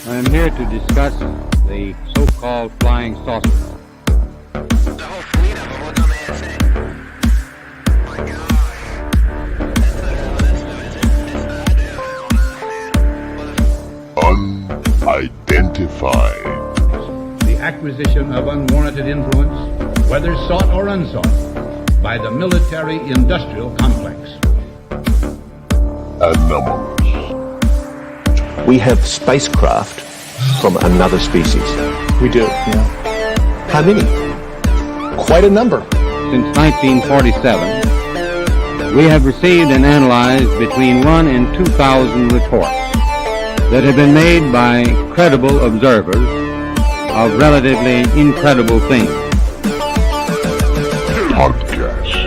I am here to discuss the so-called flying saucers. The whole fleet of them, what's on the ASA? My God. Unidentified. The acquisition of unwarranted influence, whether sought or unsought, by the military-industrial complex. Anomalous. We have spacecraft from another species. We do, yeah. How many? Quite a number. Since 1947, we have received and analyzed between 1 and 2,000 reports that have been made by credible observers of relatively incredible things. Podcast.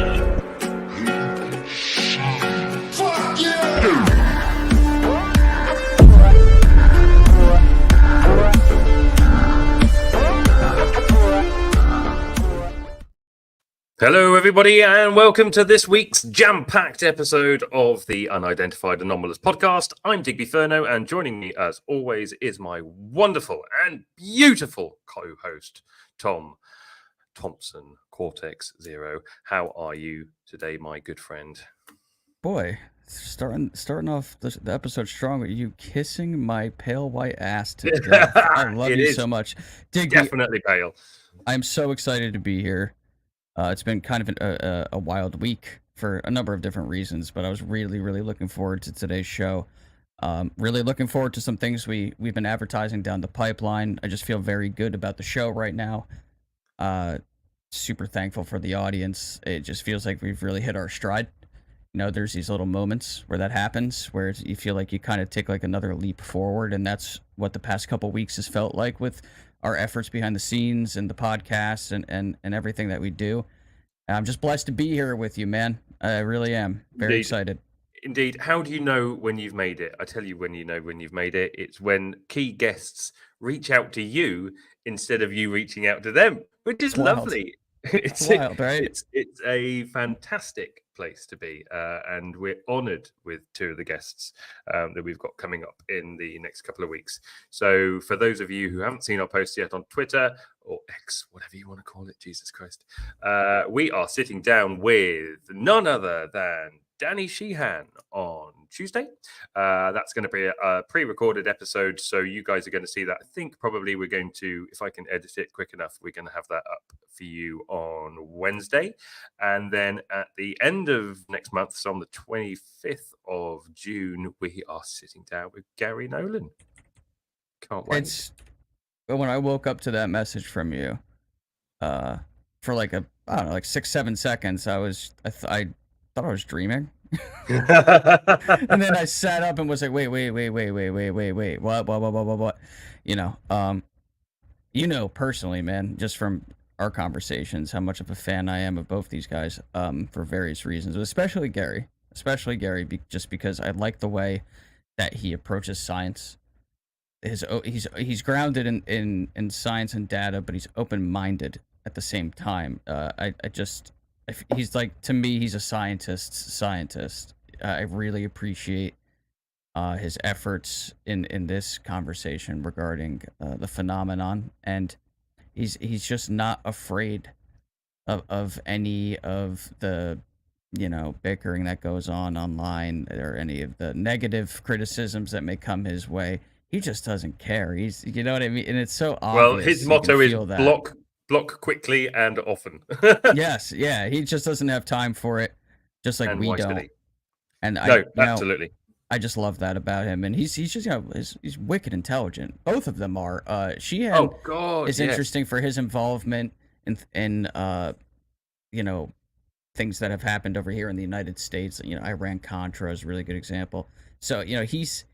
Hello, everybody, and welcome to this week's jam-packed episode of the Unidentified Anomalous Podcast. I'm Digby Furno, and joining me, as always, is my wonderful and beautiful co-host, Tom Thompson, Cortex Zero. How are you today, my good friend? Boy, starting off the episode strong with you kissing my pale white ass to death. I love you so much. Digby, definitely pale. I'm so excited to be here. It's been kind of a wild week for a number of different reasons, but I was really looking forward to today's show. Really looking forward to some things we've been advertising down the pipeline. I just feel very good about the show right now. Super thankful for the audience. It just feels like we've really hit our stride. You know, there's these little moments where that happens, where you feel like you kind of take like another leap forward, and that's what the past couple weeks has felt like with our efforts behind the scenes and the podcast and everything that we do. And I'm just blessed to be here with you, man. I really am. Very excited. Indeed. How do you know when you've made it? I tell you when you know when you've made it. It's when key guests reach out to you instead of you reaching out to them, which is lovely. It's wild, right? It's a fantastic place to be, and we're honoured with two of the guests that we've got coming up in the next couple of weeks. So for those of you who haven't seen our post yet on Twitter, or X, whatever you want to call it, Jesus Christ, we are sitting down with none other than Danny Sheehan on Tuesday. That's going to be a pre-recorded episode, so you guys are going to see that. I think probably we're going to, if I can edit it quick enough, we're going to have that up for you on Wednesday. And then at the end of next month, so on the 25th of June, we are sitting down with Gary Nolan. Can't wait. When I woke up to that message from you, for like I don't know, like 6-7 seconds, I thought I was dreaming. And then I sat up and was like, wait, what? You know, personally, man, just from our conversations, how much of a fan I am of both these guys, for various reasons, especially Gary, just because I like the way that he approaches science. He's grounded in science and data, but he's open-minded at the same time. He's like, to me, he's a scientist. I really appreciate his efforts in this conversation regarding the phenomenon, and he's just not afraid of any of the bickering that goes on online or any of the negative criticisms that may come his way. He just doesn't care. He's, you know what I mean, and it's so obvious. Well, his motto is block quickly and often. Yes, yeah. He just doesn't have time for it, just like we don't. And absolutely. I just love that about him, and he's just he's wicked intelligent. Both of them are. Sheehan is interesting for his involvement in things that have happened over here in the United States. Iran Contra is a really good example. So he's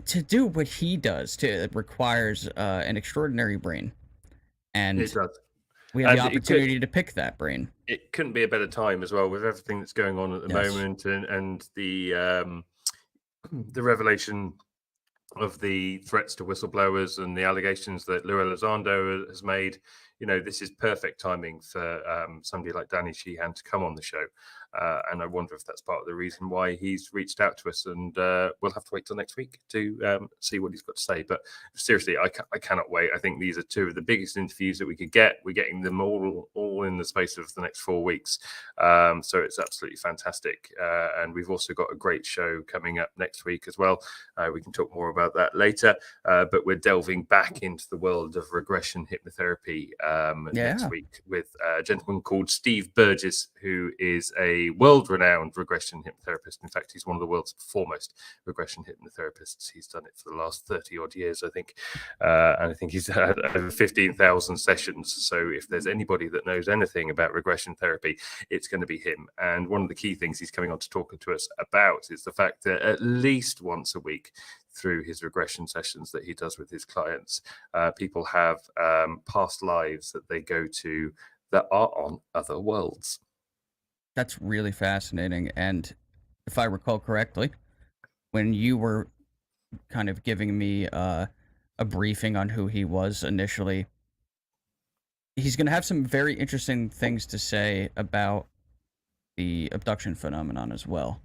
to do what he does. It requires an extraordinary brain. And it does. We have the opportunity to pick that brain. It couldn't be a better time as well, with everything that's going on at the moment, and the revelation of the threats to whistleblowers and the allegations that Lou Elizondo has made. This is perfect timing for somebody like Danny Sheehan to come on the show. And I wonder if that's part of the reason why he's reached out to us. And we'll have to wait till next week to see what he's got to say. But seriously, I cannot wait. I think these are two of the biggest interviews that we could get. We're getting them all in the space of the next 4 weeks. So it's absolutely fantastic. And we've also got a great show coming up next week as well. We can talk more about that later. But we're delving back into the world of regression hypnotherapy next week with a gentleman called Steve Burgess, who is a world-renowned regression hypnotherapist. In fact, he's one of the world's foremost regression hypnotherapists. He's done it for the last 30-odd years, I think. And I think he's had over 15,000 sessions. So if there's anybody that knows anything about regression therapy, it's going to be him. And one of the key things he's coming on to talk to us about is the fact that at least once a week through his regression sessions that he does with his clients, people have past lives that they go to that are on other worlds. That's really fascinating. And if I recall correctly, when you were kind of giving me a briefing on who he was initially, he's going to have some very interesting things to say about the abduction phenomenon as well,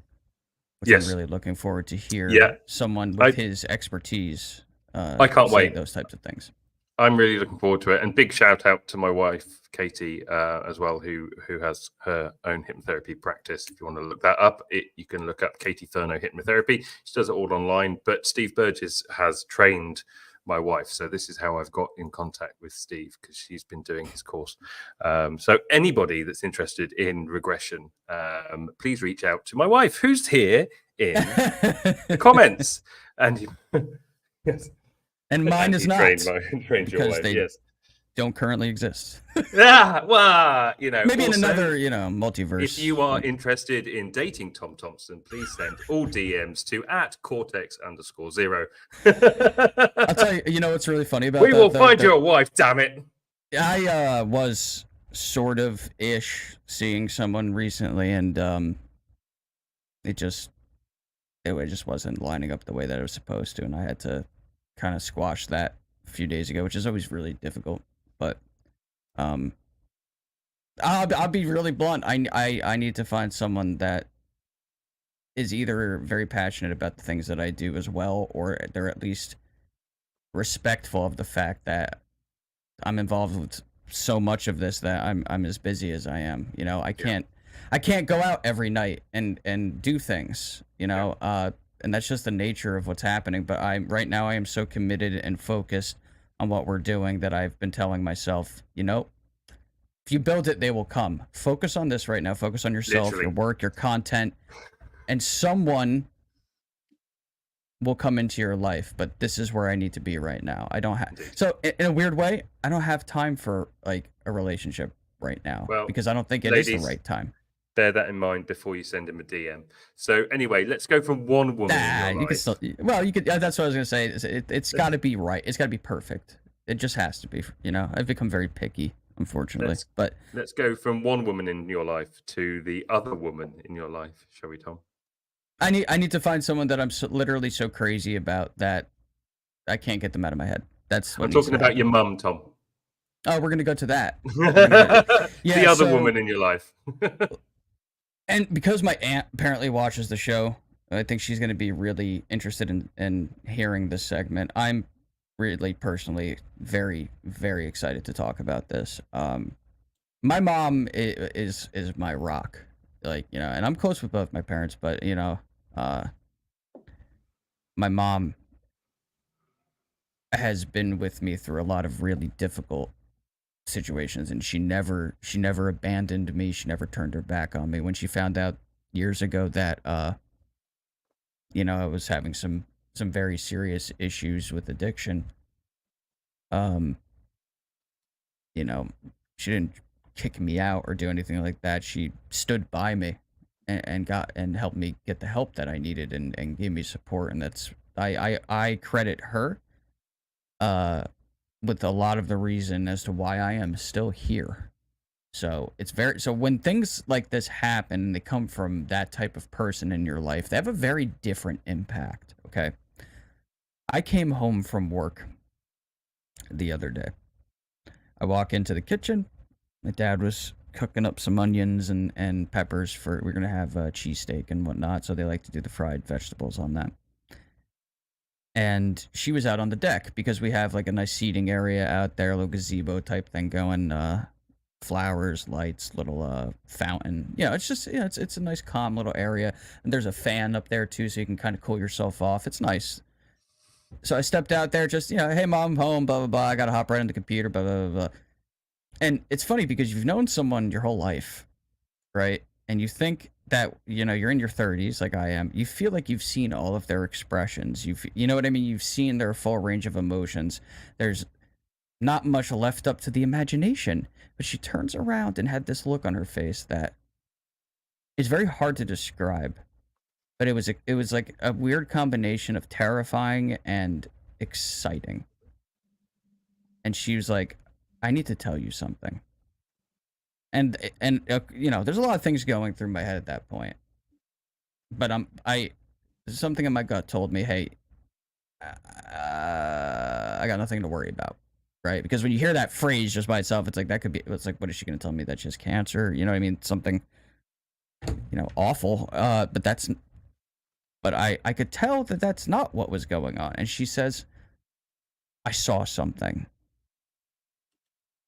which Yes. I'm really looking forward to hear someone with his expertise I can't say wait. those types of things. I'm really looking forward to it. And big shout out to my wife, Katie, as well, who has her own hypnotherapy practice. If you want to look that up, you can look up Katie Furno Hypnotherapy. She does it all online. But Steve Burgess has trained my wife. So this is how I've got in contact with Steve, because she's been doing his course. So anybody that's interested in regression, please reach out to my wife, who's here in the comments. And yes. And mine is not, trained your because way, they yes. don't currently exist. Yeah, well, maybe also, in another, multiverse. If you are interested in dating Tom Thompson, please send all DMs to @cortex_0. I'll tell you, what's really funny about we that? will find your wife, damn it. I was sort of seeing someone recently, and it just wasn't lining up the way that it was supposed to, and I had to kind of squash that a few days ago, which is always really difficult. But I'll be really blunt. I need to find someone that is either very passionate about the things that I do as well, or they're at least respectful of the fact that I'm involved with so much of this that I'm as busy as I am. I can't go out every night and do things, and that's just the nature of what's happening. But right now I am so committed and focused on what we're doing that I've been telling myself, if you build it, they will come. Focus on this right now. Focus on yourself, Literally. your work, your content, and someone will come into your life. But this is where I need to be right now. I don't have. So in a weird way, I don't have time for like a relationship right now, because I don't think it is the right time. Bear that in mind before you send him a DM. So anyway, let's go from one woman. You can still. Well, you could. That's what I was gonna say. It's got to be right. It's got to be perfect. It just has to be. I've become very picky, unfortunately. But let's go from one woman in your life to the other woman in your life, shall we, Tom? I need to find someone that I'm literally so crazy about that I can't get them out of my head. That's what I'm talking about your mum, Tom. Oh, we're gonna go to that. The other woman in your life. And because my aunt apparently watches the show, I think she's going to be really interested in hearing this segment. I'm really personally very, very excited to talk about this. My mom is my rock, and I'm close with both my parents, but my mom has been with me through a lot of really difficult situations, and she never abandoned me. She never turned her back on me. When she found out years ago that I was having some very serious issues with addiction, she didn't kick me out or do anything like that. She stood by me and helped me get the help that I needed and gave me support, and that's I credit her with a lot of the reason as to why I am still here. So when things like this happen and they come from that type of person in your life, they have a very different impact. Okay. I came home from work the other day. I walk into the kitchen. My dad was cooking up some onions and peppers we're going to have cheesesteak and whatnot. So they like to do the fried vegetables on that. And she was out on the deck because we have like a nice seating area out there, a little gazebo type thing going, flowers, lights, little fountain. Yeah, it's just, yeah, it's a nice calm little area. And there's a fan up there too, so you can kind of cool yourself off. It's nice. So I stepped out there just, hey mom, I'm home, blah, blah, blah. I got to hop right on the computer, blah, blah, blah, blah. And it's funny because you've known someone your whole life, right? And you think that, you're in your 30s like I am. You feel like you've seen all of their expressions. You know what I mean? You've seen their full range of emotions. There's not much left up to the imagination. But she turns around and had this look on her face that is very hard to describe. But it was like a weird combination of terrifying and exciting. And she was like, I need to tell you something. And there's a lot of things going through my head at that point. But something in my gut told me, hey, I got nothing to worry about, right? Because when you hear that phrase just by itself, it's like it's like, what is she going to tell me, that she has cancer? You know what I mean? Something, awful. But I could tell that that's not what was going on. And she says, I saw something.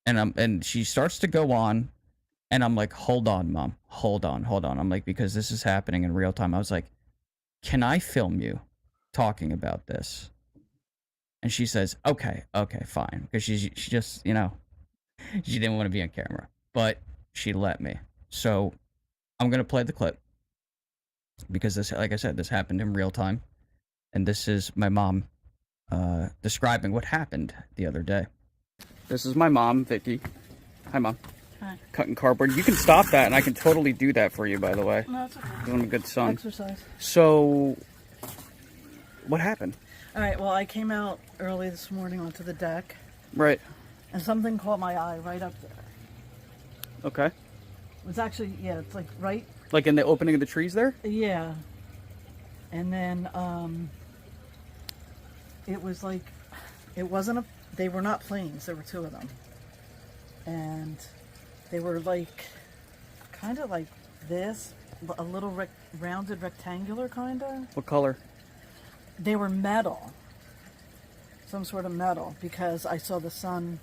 And she starts to go on. And I'm like, hold on, Mom. Hold on. I'm like, because this is happening in real time. I was like, can I film you talking about this? And she says, okay, fine. Because she just, she didn't want to be on camera. But she let me. So I'm going to play the clip. Because this, like I said, this happened in real time. And this is my mom describing what happened the other day. This is my mom, Vicky. Hi, Mom. Hi. Cutting cardboard. You can stop that, and I can totally do that for you, by the way. No, it's okay. I'm a good son. Exercise. So, what happened? All right, well, I came out early this morning onto the deck. Right. And something caught my eye right up there. Okay. It's actually, it's like right... Like in the opening of the trees there? Yeah. And then, it was like, it wasn't they were not planes, there were two of them. And they were like, kind of like this, a little rounded rectangular kind of. What color? They were metal. Some sort of metal, because I saw the sun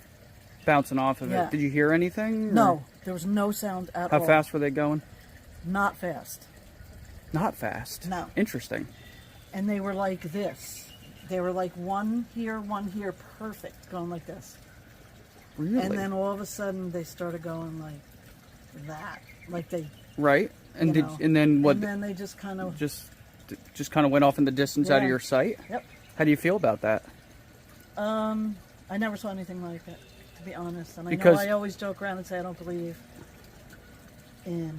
bouncing off of Yeah. it. Did you hear anything? Or? No, there was no sound at all. How fast were they going? Not fast. Not fast? No. Interesting. And they were like this. They were like one here, perfect, going like this. Really? And then all of a sudden they started going like that. Like they... Right. And and then what? And then they just kind of... Just kind of went off in the distance out of your sight? Yep. How do you feel about that? I never saw anything like it, to be honest. And Because I know I always joke around and say I don't believe in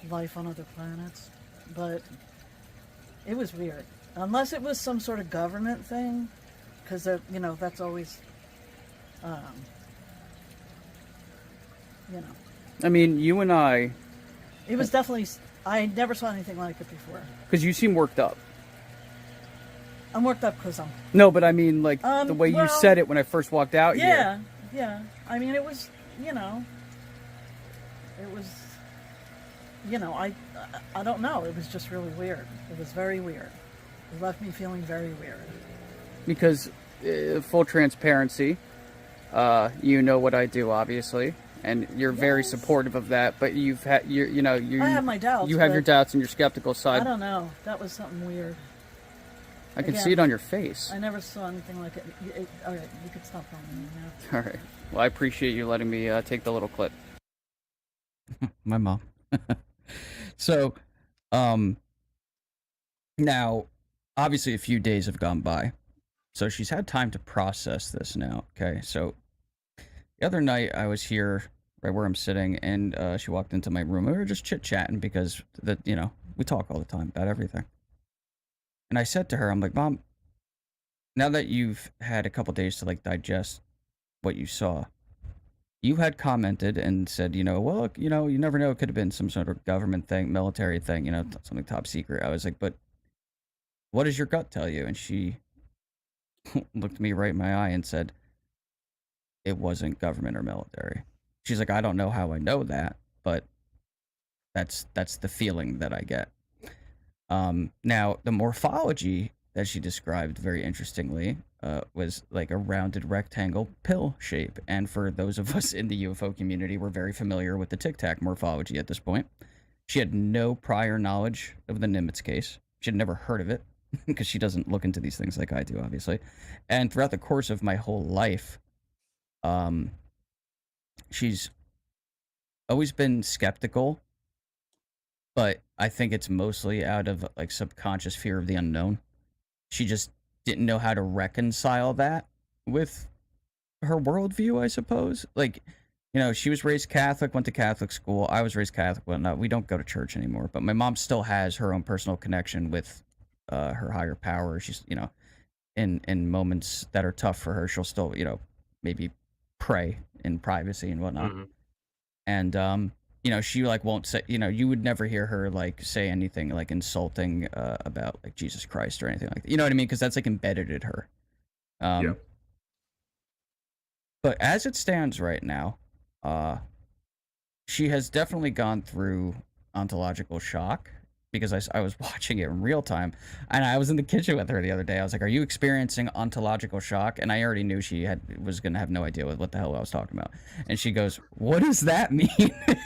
life on other planets, but it was weird. Unless it was some sort of government thing, because that's always, I mean, you and I... It was definitely... I never saw anything like it before. Because you seem worked up. I'm worked up because I'm... No, but I mean, like, the way you said it when I first walked out here. Yeah. I mean, it was, it was, I don't know. It was just really weird. It was very weird. It left me feeling very weird. Because, full transparency, you know what I do, obviously. And you're very supportive of that, but you've had, I have my doubts. You have your doubts and your skeptical side. I don't know. That was something weird. I can see it on your face. I never saw anything like it. All right, you could stop filming me now. All right. Well, I appreciate you letting me take the little clip. My mom. So, now, obviously a few days have gone by. So she's had time to process this now, okay? So, the other night I was here, right where I'm sitting, and she walked into my room. And we were just chit-chatting because, we talk all the time about everything. And I said to her, I'm like, Mom, now that you've had a couple days to, like, digest what you saw, you had commented and said, well, you never know. It could have been some sort of government thing, military thing, something top secret. I was like, but what does your gut tell you? And she looked me right in my eye and said, it wasn't government or military. She's like, I don't know how I know that, but that's the feeling that I get. Now, the morphology that she described very interestingly was like a rounded rectangle pill shape. And for those of us in the UFO community, we're very familiar with the Tic Tac morphology at this point. She had no prior knowledge of the Nimitz case. She had never heard of it because she doesn't look into these things like I do, obviously. And throughout the course of my whole life, she's always been skeptical, but I think it's mostly out of like subconscious fear of the unknown. She just didn't know how to reconcile that with her worldview, I suppose. Like, you know, she was raised Catholic, went to Catholic school. I was raised Catholic, whatnot. We don't go to church anymore, but my mom still has her own personal connection with her higher power. She's, you know, in moments that are tough for her, she'll still, you know, maybe pray in privacy and whatnot. Mm-hmm. And you know, she like won't say, you know, you would never hear her like say anything like insulting about like Jesus Christ or anything like that. You know what I mean? Because that's like embedded in her. Yeah. But as it stands right now, she has definitely gone through ontological shock, because I was watching it in real time, and I was in the kitchen with her the other day. I was like, "Are you experiencing ontological shock?" And I already knew she was gonna have no idea what the hell I was talking about. And she goes, "What does that mean?"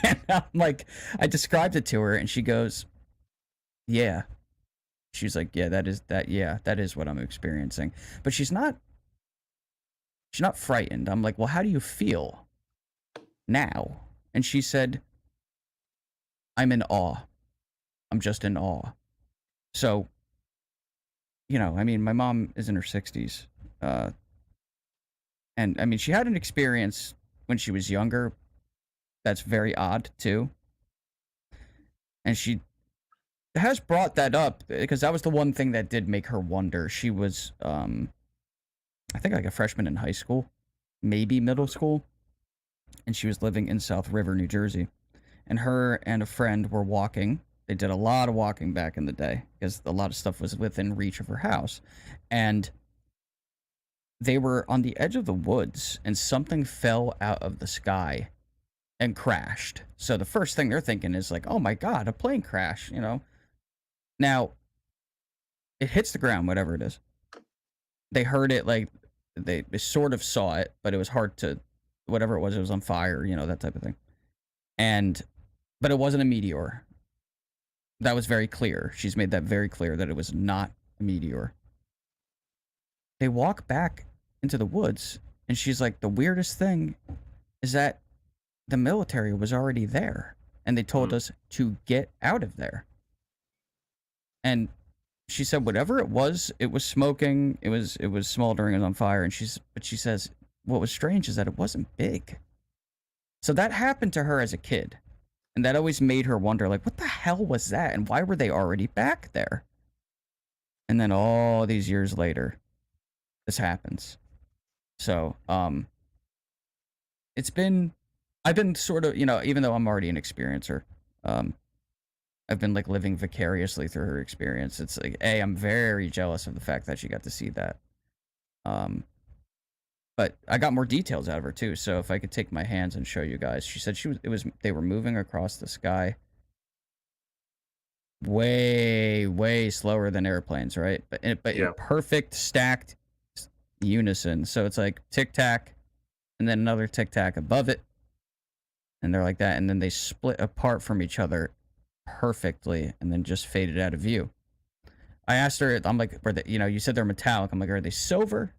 And I'm like, I described it to her, and she goes, "Yeah." She's like, "Yeah, that is what I'm experiencing." But she's not frightened. I'm like, "Well, how do you feel now?" And she said, "I'm in awe. I'm just in awe." So, you know, I mean, my mom is in her 60s. And I mean, she had an experience when she was younger that's very odd, too. And she has brought that up because that was the one thing that did make her wonder. She was, I think, like a freshman in high school, maybe middle school. And she was living in South River, New Jersey. And her and a friend were walking. They did a lot of walking back in the day because a lot of stuff was within reach of her house. And they were on the edge of the woods, and something fell out of the sky and crashed. So the first thing they're thinking is like, oh my God, a plane crash, you know? Now, it hits the ground, whatever it is. They heard it, like, they sort of saw it, but it was hard to, whatever it was on fire, you know, that type of thing. But it wasn't a meteor. That was very clear. She's made that very clear that it was not a meteor. They walk back into the woods, and she's like, the weirdest thing is that the military was already there, and they told us to get out of there. And she said whatever it was smoking, it was smoldering, it was on fire, and but she says what was strange is that it wasn't big. So that happened to her as a kid. And that always made her wonder, like, what the hell was that? And why were they already back there? And then all these years later, this happens. So, I've been sort of, you know, even though I'm already an experiencer, I've been like living vicariously through her experience. It's like, I'm very jealous of the fact that she got to see that. But I got more details out of her too. So if I could take my hands and show you guys, she said they were moving across the sky way, way slower than airplanes, right? But in perfect stacked unison. So it's like tic tac, and then another tic tac above it, and they're like that, and then they split apart from each other perfectly, and then just faded out of view. I asked her, I'm like, you know, you said they're metallic. I'm like, are they silver?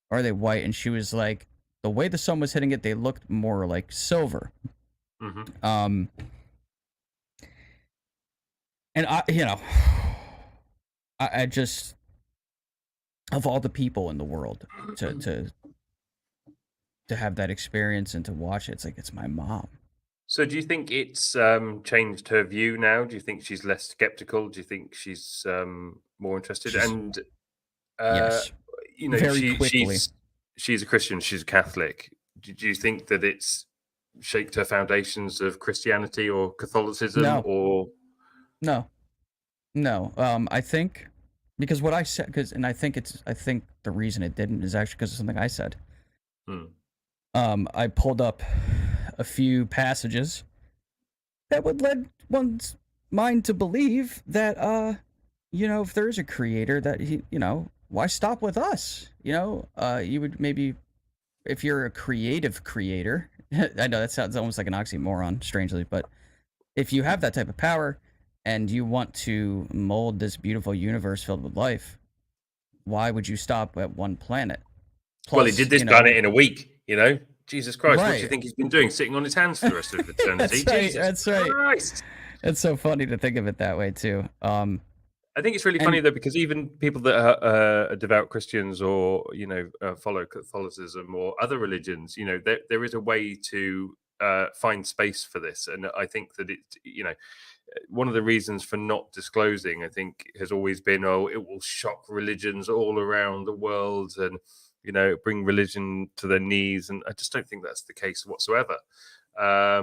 Or are they white? And she was like, the way the sun was hitting it, they looked more like silver. Mm-hmm. And I just, of all the people in the world to have that experience and to watch it, it's like, it's my mom. So do you think it's changed her view now? Do you think she's less skeptical? Do you think she's more interested? Yes. You know, she's a Christian, she's a Catholic. Do you think that it's shaped her foundations of Christianity or Catholicism? No. I think because what I said, I think the reason it didn't is actually because of something I said. I pulled up a few passages that would lead one's mind to believe that, if there is a creator, that why stop with us? You would maybe, if you're a creative creator, I know that sounds almost like an oxymoron, strangely, but if you have that type of power and you want to mold this beautiful universe filled with life, why would you stop at one planet? Plus, well, he did this planet in a week, Jesus Christ, what do you Right. think he's been doing? Sitting on his hands for the rest of eternity? That's right. Jesus That's right. Christ. It's so funny to think of it that way too. I think it's really funny though, because even people that are devout Christians or follow Catholicism or other religions, there is a way to find space for this, and I think that one of the reasons for not disclosing, I think, has always been, it will shock religions all around the world and bring religion to their knees, and I just don't think that's the case whatsoever. I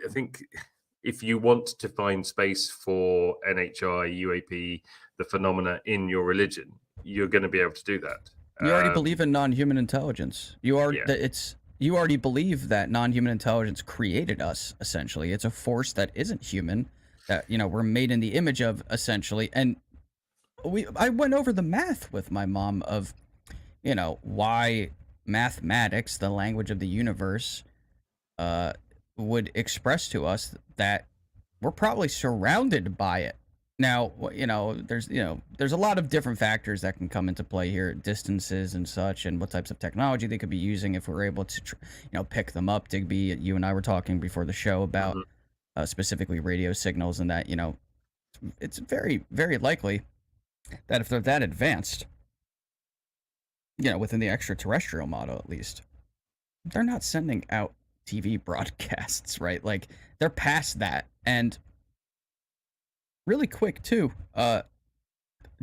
think if you want to find space for NHI, UAP, the phenomena in your religion, you're going to be able to do that. You already believe in non-human intelligence. You already you already believe that non-human intelligence created us. Essentially, it's a force that isn't human. That we're made in the image of, essentially. And I went over the math with my mom of, why mathematics, the language of the universe, would express to us that we're probably surrounded by it. Now, there's a lot of different factors that can come into play here, distances and such, and what types of technology they could be using if we're able to, pick them up. Digby, you and I were talking before the show about specifically radio signals, and that, it's very, very likely that if they're that advanced, within the extraterrestrial model at least, they're not sending out TV broadcasts, right? Like, they're past that. And really quick too,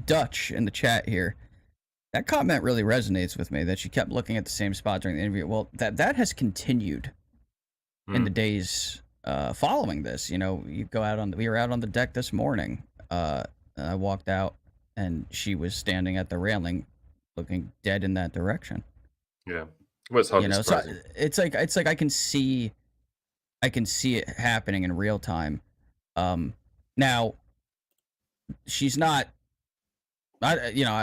Dutch in the chat here, that comment really resonates with me, that she kept looking at the same spot during the interview. Well, that has continued in the days following this. You go out we were out on the deck this morning, and I walked out and she was standing at the railing looking dead in that direction. Yeah. Well, it's hardly surprising. So it's like I can see it happening in real time. Now she's not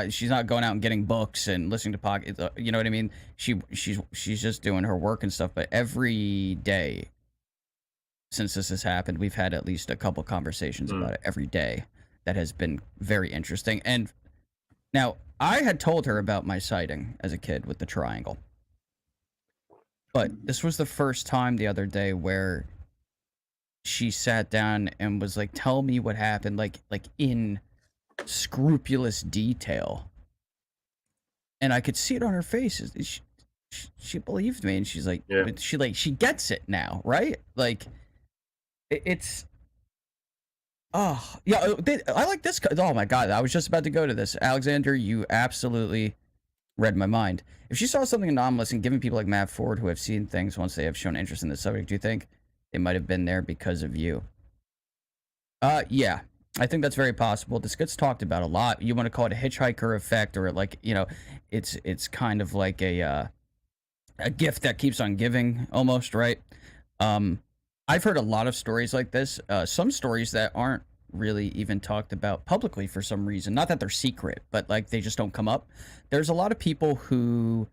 she's not going out and getting books and listening to podcasts. You know what I mean? She's just doing her work and stuff. But every day since this has happened, we've had at least a couple conversations about it every day. That has been very interesting. And now I had told her about my sighting as a kid with the triangle. But this was the first time the other day where she sat down and was like, tell me what happened, like in scrupulous detail. And I could see it on her face. She believed me, and she's like, she gets it now, right? Like, it's, I like this. Oh my God, I was just about to go to this. Alexander, you absolutely read my mind. If she saw something anomalous and given people like Matt Ford, who have seen things once they have shown interest in the subject, do you think they might have been there because of you? Yeah, I think that's very possible. This gets talked about a lot. You want to call it a hitchhiker effect, or like, it's kind of like a gift that keeps on giving, almost, right? I've heard a lot of stories like this. Some stories that aren't really even talked about publicly for some reason. Not that they're secret, but like they just don't come up. There's a lot of people who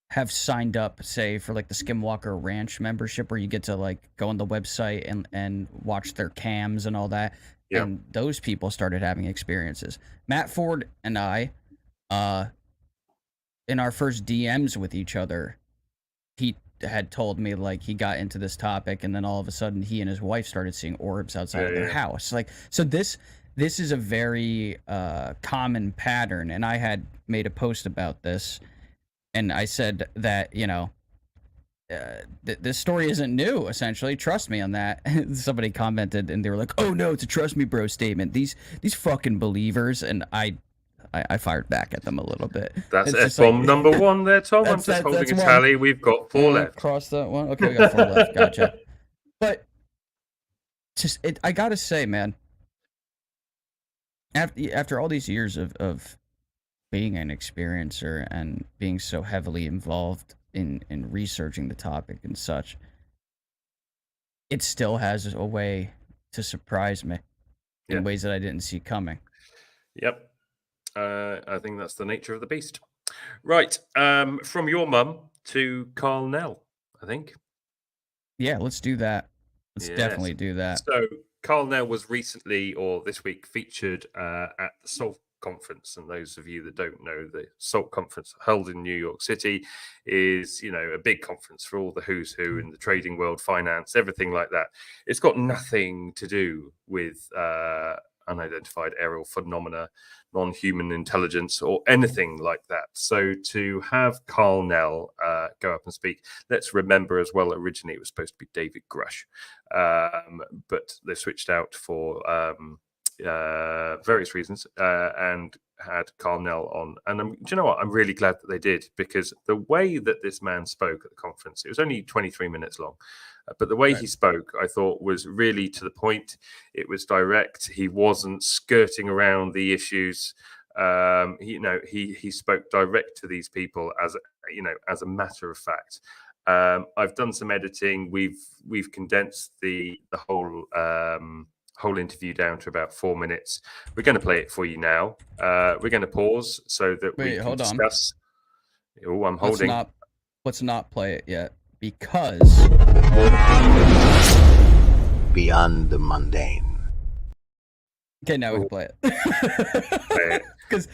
have signed up, say, for like the Skinwalker Ranch membership, where you get to like go on the website and watch their cams and all that. Yeah. And those people started having experiences. Matt Ford and I, in our first DMs with each other, he had told me like he got into this topic, and then all of a sudden he and his wife started seeing orbs outside of their house. Like, so this is a very common pattern, and I had made a post about this, and I said that this story isn't new. Essentially, trust me on that. Somebody commented, and they were like, "Oh no, it's a trust me, bro statement." These fucking believers, and I fired back at them a little bit. That's F-bomb like, number one there, Tom. I'm just holding a tally. We've got 4 left. Cross that one. Okay, we got 4 left. Gotcha. But I gotta say, man, after all these years of being an experiencer and being so heavily involved in researching the topic and such, it still has a way to surprise me in ways that I didn't see coming. Yep. I think that's the nature of the beast. Right. From your mum to Karl Nell, I think. Yeah, let's do that. Let's definitely do that. So Karl Nell was recently, or this week, featured at the SALT conference. And those of you that don't know, the SALT conference held in New York City is, a big conference for all the who's who in the trading world, finance, everything like that. It's got nothing to do with unidentified aerial phenomena, non-human intelligence, or anything like that. So to have Karl Nell go up and speak, let's remember as well, originally it was supposed to be David Grush, but they switched out for various reasons and had Karl Nell on. And do you know what? I'm really glad that they did, because the way that this man spoke at the conference, it was only 23 minutes long. But the way he spoke, I thought, was really to the point. It was direct. He wasn't skirting around the issues. He spoke direct to these people as a matter of fact. I've done some editing. We've condensed the whole interview down to about 4 minutes. We're going to play it for you now. We're going to pause so that we can discuss. Oh, I'm holding. Let's not play it yet, because beyond the mundane. Okay, now we can play it. Because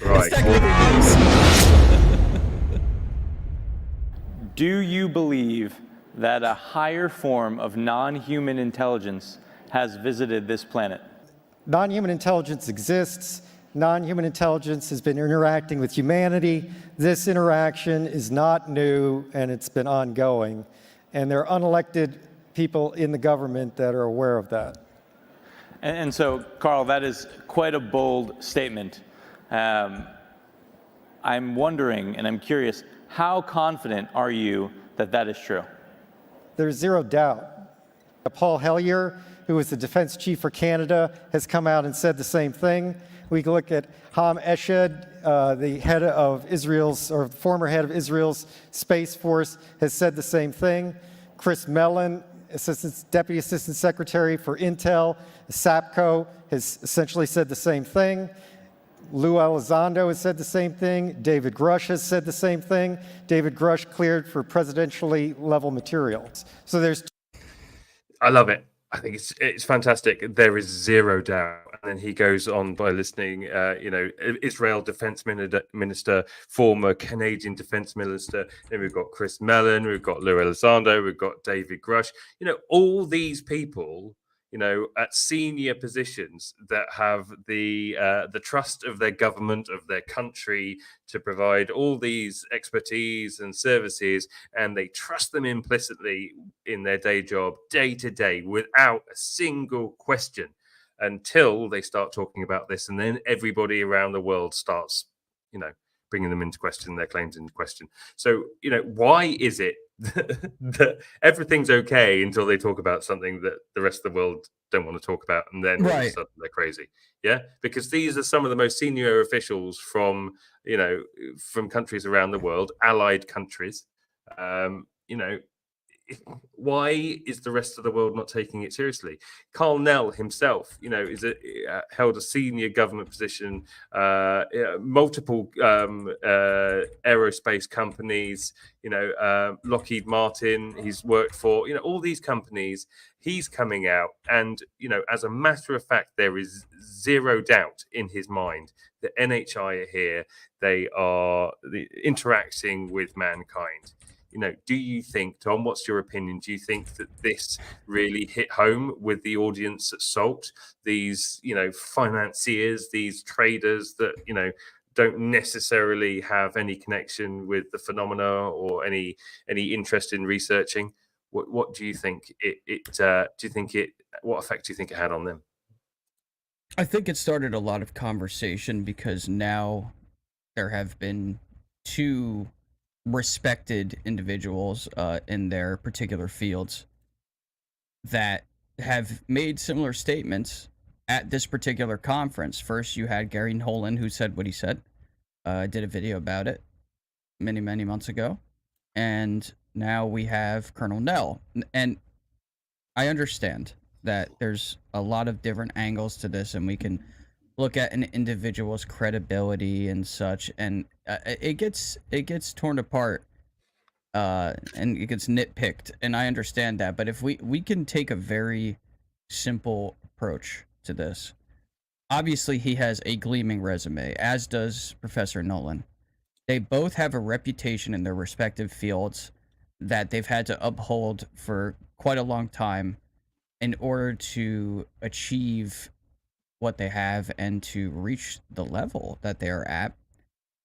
Do you believe that a higher form of non-human intelligence has visited this planet? Non-human intelligence exists. Non-human intelligence has been interacting with humanity. This interaction is not new, and it's been ongoing. And there are unelected people in the government that are aware of that. And so, Karl, that is quite a bold statement. I'm wondering, and I'm curious, how confident are you that that is true? There's zero doubt. Paul Hellyer, who was the defense chief for Canada, has come out and said the same thing. We can look at Ham Eshed, the head of Israel's, or former head of Israel's Space Force, has said the same thing. Chris Mellon, Deputy Assistant Secretary for Intel, SAPCO, has essentially said the same thing. Lou Elizondo has said the same thing. David Grush has said the same thing. David Grush cleared for presidentially level materials. So there's... I love it. I think it's fantastic. There is zero doubt. And then he goes on by listing, Israel Defense Minister, former Canadian Defense Minister. Then we've got Chris Mellon, we've got Lou Elizondo, we've got David Grush. All these people, at senior positions that have the trust of their government, of their country, to provide all these expertise and services, and they trust them implicitly in their day job, day to day, without a single question, until they start talking about this, and then everybody around the world starts, bringing them into question, their claims into question. So, why is it that everything's okay until they talk about something that the rest of the world don't want to talk about, and then all of a sudden they're crazy? Yeah, because these are some of the most senior officials from countries around the world, allied countries. Why is the rest of the world not taking it seriously? Karl Nell himself, held a senior government position, multiple aerospace companies, Lockheed Martin, he's worked for, all these companies. He's coming out and, as a matter of fact, there is zero doubt in his mind that NHI are here. They are interacting with mankind. Do you think, Tom, what's your opinion? Do you think that this really hit home with the audience at SALT? These, financiers, these traders that, don't necessarily have any connection with the phenomena or any interest in researching. What do you think what effect do you think it had on them? I think it started a lot of conversation, because now there have been two respected individuals in their particular fields that have made similar statements at this particular conference. First, you had Gary Nolan, who said what he said. I did a video about it many months ago. and now we have Colonel Nell. And I understand that there's a lot of different angles to this, and we can look at an individual's credibility and such, and it gets torn apart, and it gets nitpicked, and I understand that. But if we can take a very simple approach to this, obviously he has a gleaming resume, as does Professor Nolan. They both have a reputation in their respective fields that they've had to uphold for quite a long time in order to achieve what they have and to reach the level that they are at.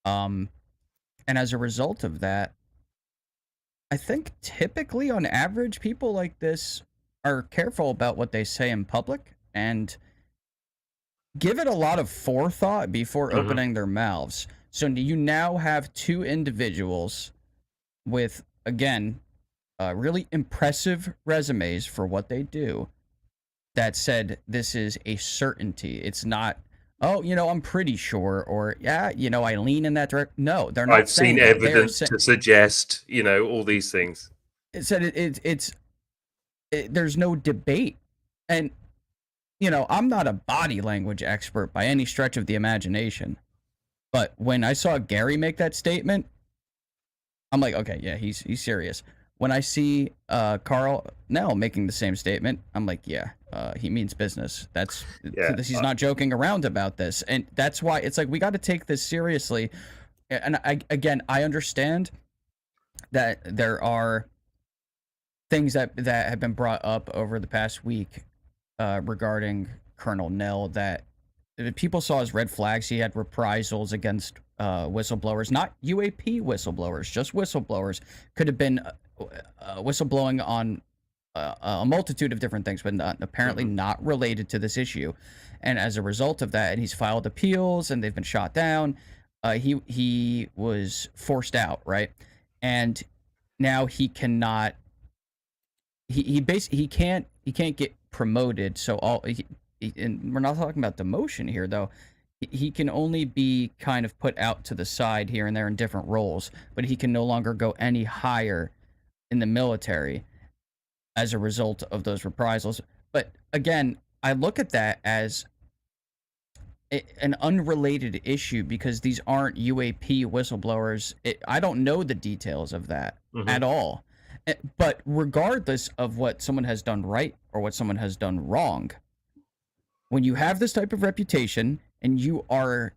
And as a result of that, I think typically on average, people like this are careful about what they say in public and give it a lot of forethought before opening their mouths. So you now have two individuals with, again, really impressive resumes for what they do that said this is a certainty. It's not, oh, I'm pretty sure, or yeah, I lean in that direction. No, they're not. I've seen evidence to suggest, all these things. It said there's no debate. And, I'm not a body language expert by any stretch of the imagination. But when I saw Gary make that statement, I'm like, okay, yeah, he's serious. When I see Karl Nell making the same statement, I'm like, yeah, he means business. He's not joking around about this. And that's why it's like, we got to take this seriously. And I understand that there are things that have been brought up over the past week regarding Colonel Nell that people saw as red flags. He had reprisals against whistleblowers, not UAP whistleblowers, just whistleblowers. Could have been whistleblowing on a multitude of different things, but apparently not related to this issue. And as a result of that, and he's filed appeals and they've been shot down. He was forced out, right? And now he cannot. He can't get promoted. So and we're not talking about demotion here, though. He can only be kind of put out to the side here and there in different roles, but he can no longer go any higher in the military as a result of those reprisals. But again, I look at that as an unrelated issue because these aren't UAP whistleblowers. I don't know the details of that at all. But regardless of what someone has done right or what someone has done wrong, when you have this type of reputation and you are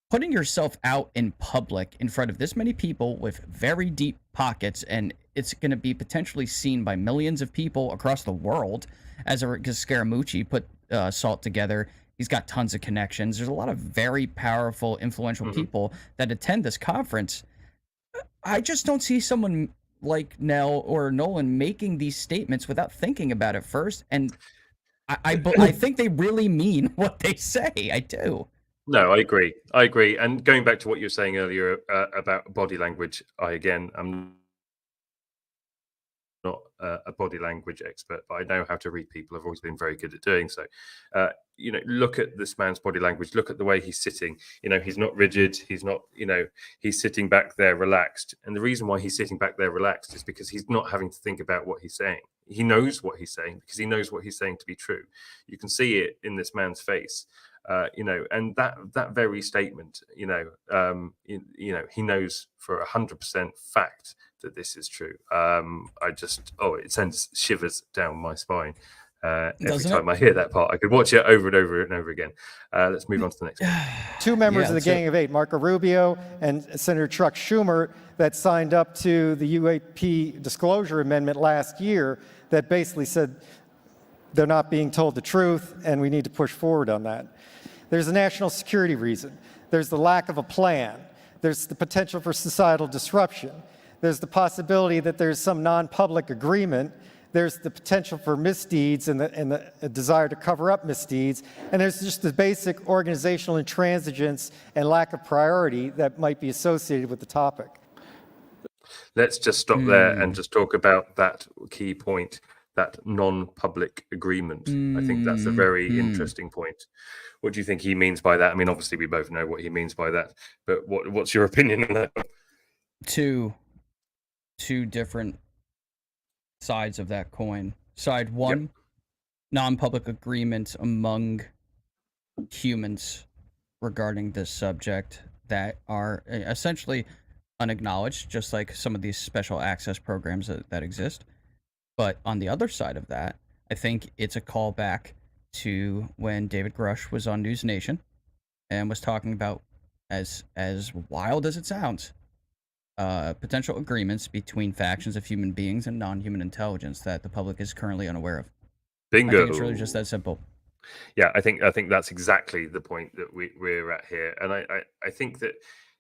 putting yourself out in public in front of this many people with very deep pockets, and it's going to be potentially seen by millions of people across the world, because Scaramucci put SALT together. He's got tons of connections. There's a lot of very powerful, influential people that attend this conference. I just don't see someone like Nell or Nolan making these statements without thinking about it first. And I think they really mean what they say. I do. No, I agree. And going back to what you were saying earlier about body language, I'm not a body language expert, but I know how to read people. I've always been very good at doing so. Look at this man's body language. Look at the way he's sitting. He's not rigid. He's not, he's sitting back there relaxed. And the reason why he's sitting back there relaxed is because he's not having to think about what he's saying. He knows what he's saying because he knows what he's saying to be true. You can see it in this man's face. And that very statement, he knows for 100% fact that this is true. It sends shivers down my spine every time I hear that part. I could watch it over and over and over again. Let's move on to the next one. Two members of the Gang of Eight, Marco Rubio and Senator Chuck Schumer, that signed up to the UAP disclosure amendment last year that basically said they're not being told the truth and we need to push forward on that. There's a national security reason. There's the lack of a plan. There's the potential for societal disruption. There's the possibility that there's some non-public agreement. There's the potential for misdeeds and the desire to cover up misdeeds. And there's just the basic organizational intransigence and lack of priority that might be associated with the topic. Let's just stop there and just talk about that key point, that non-public agreement. I think that's a very interesting point. What do you think he means by that? I mean, obviously we both know what he means by that, but what's your opinion on that? Two two different sides of that coin. Side one, non-public agreements among humans regarding this subject that are essentially unacknowledged, just like some of these special access programs that exist. But on the other side of that, I think it's a callback to when David Grush was on News Nation and was talking about, as wild as it sounds, potential agreements between factions of human beings and non-human intelligence that the public is currently unaware of. Bingo. I think it's really just that simple. Yeah, I think that's exactly the point that we're at here, and I think that,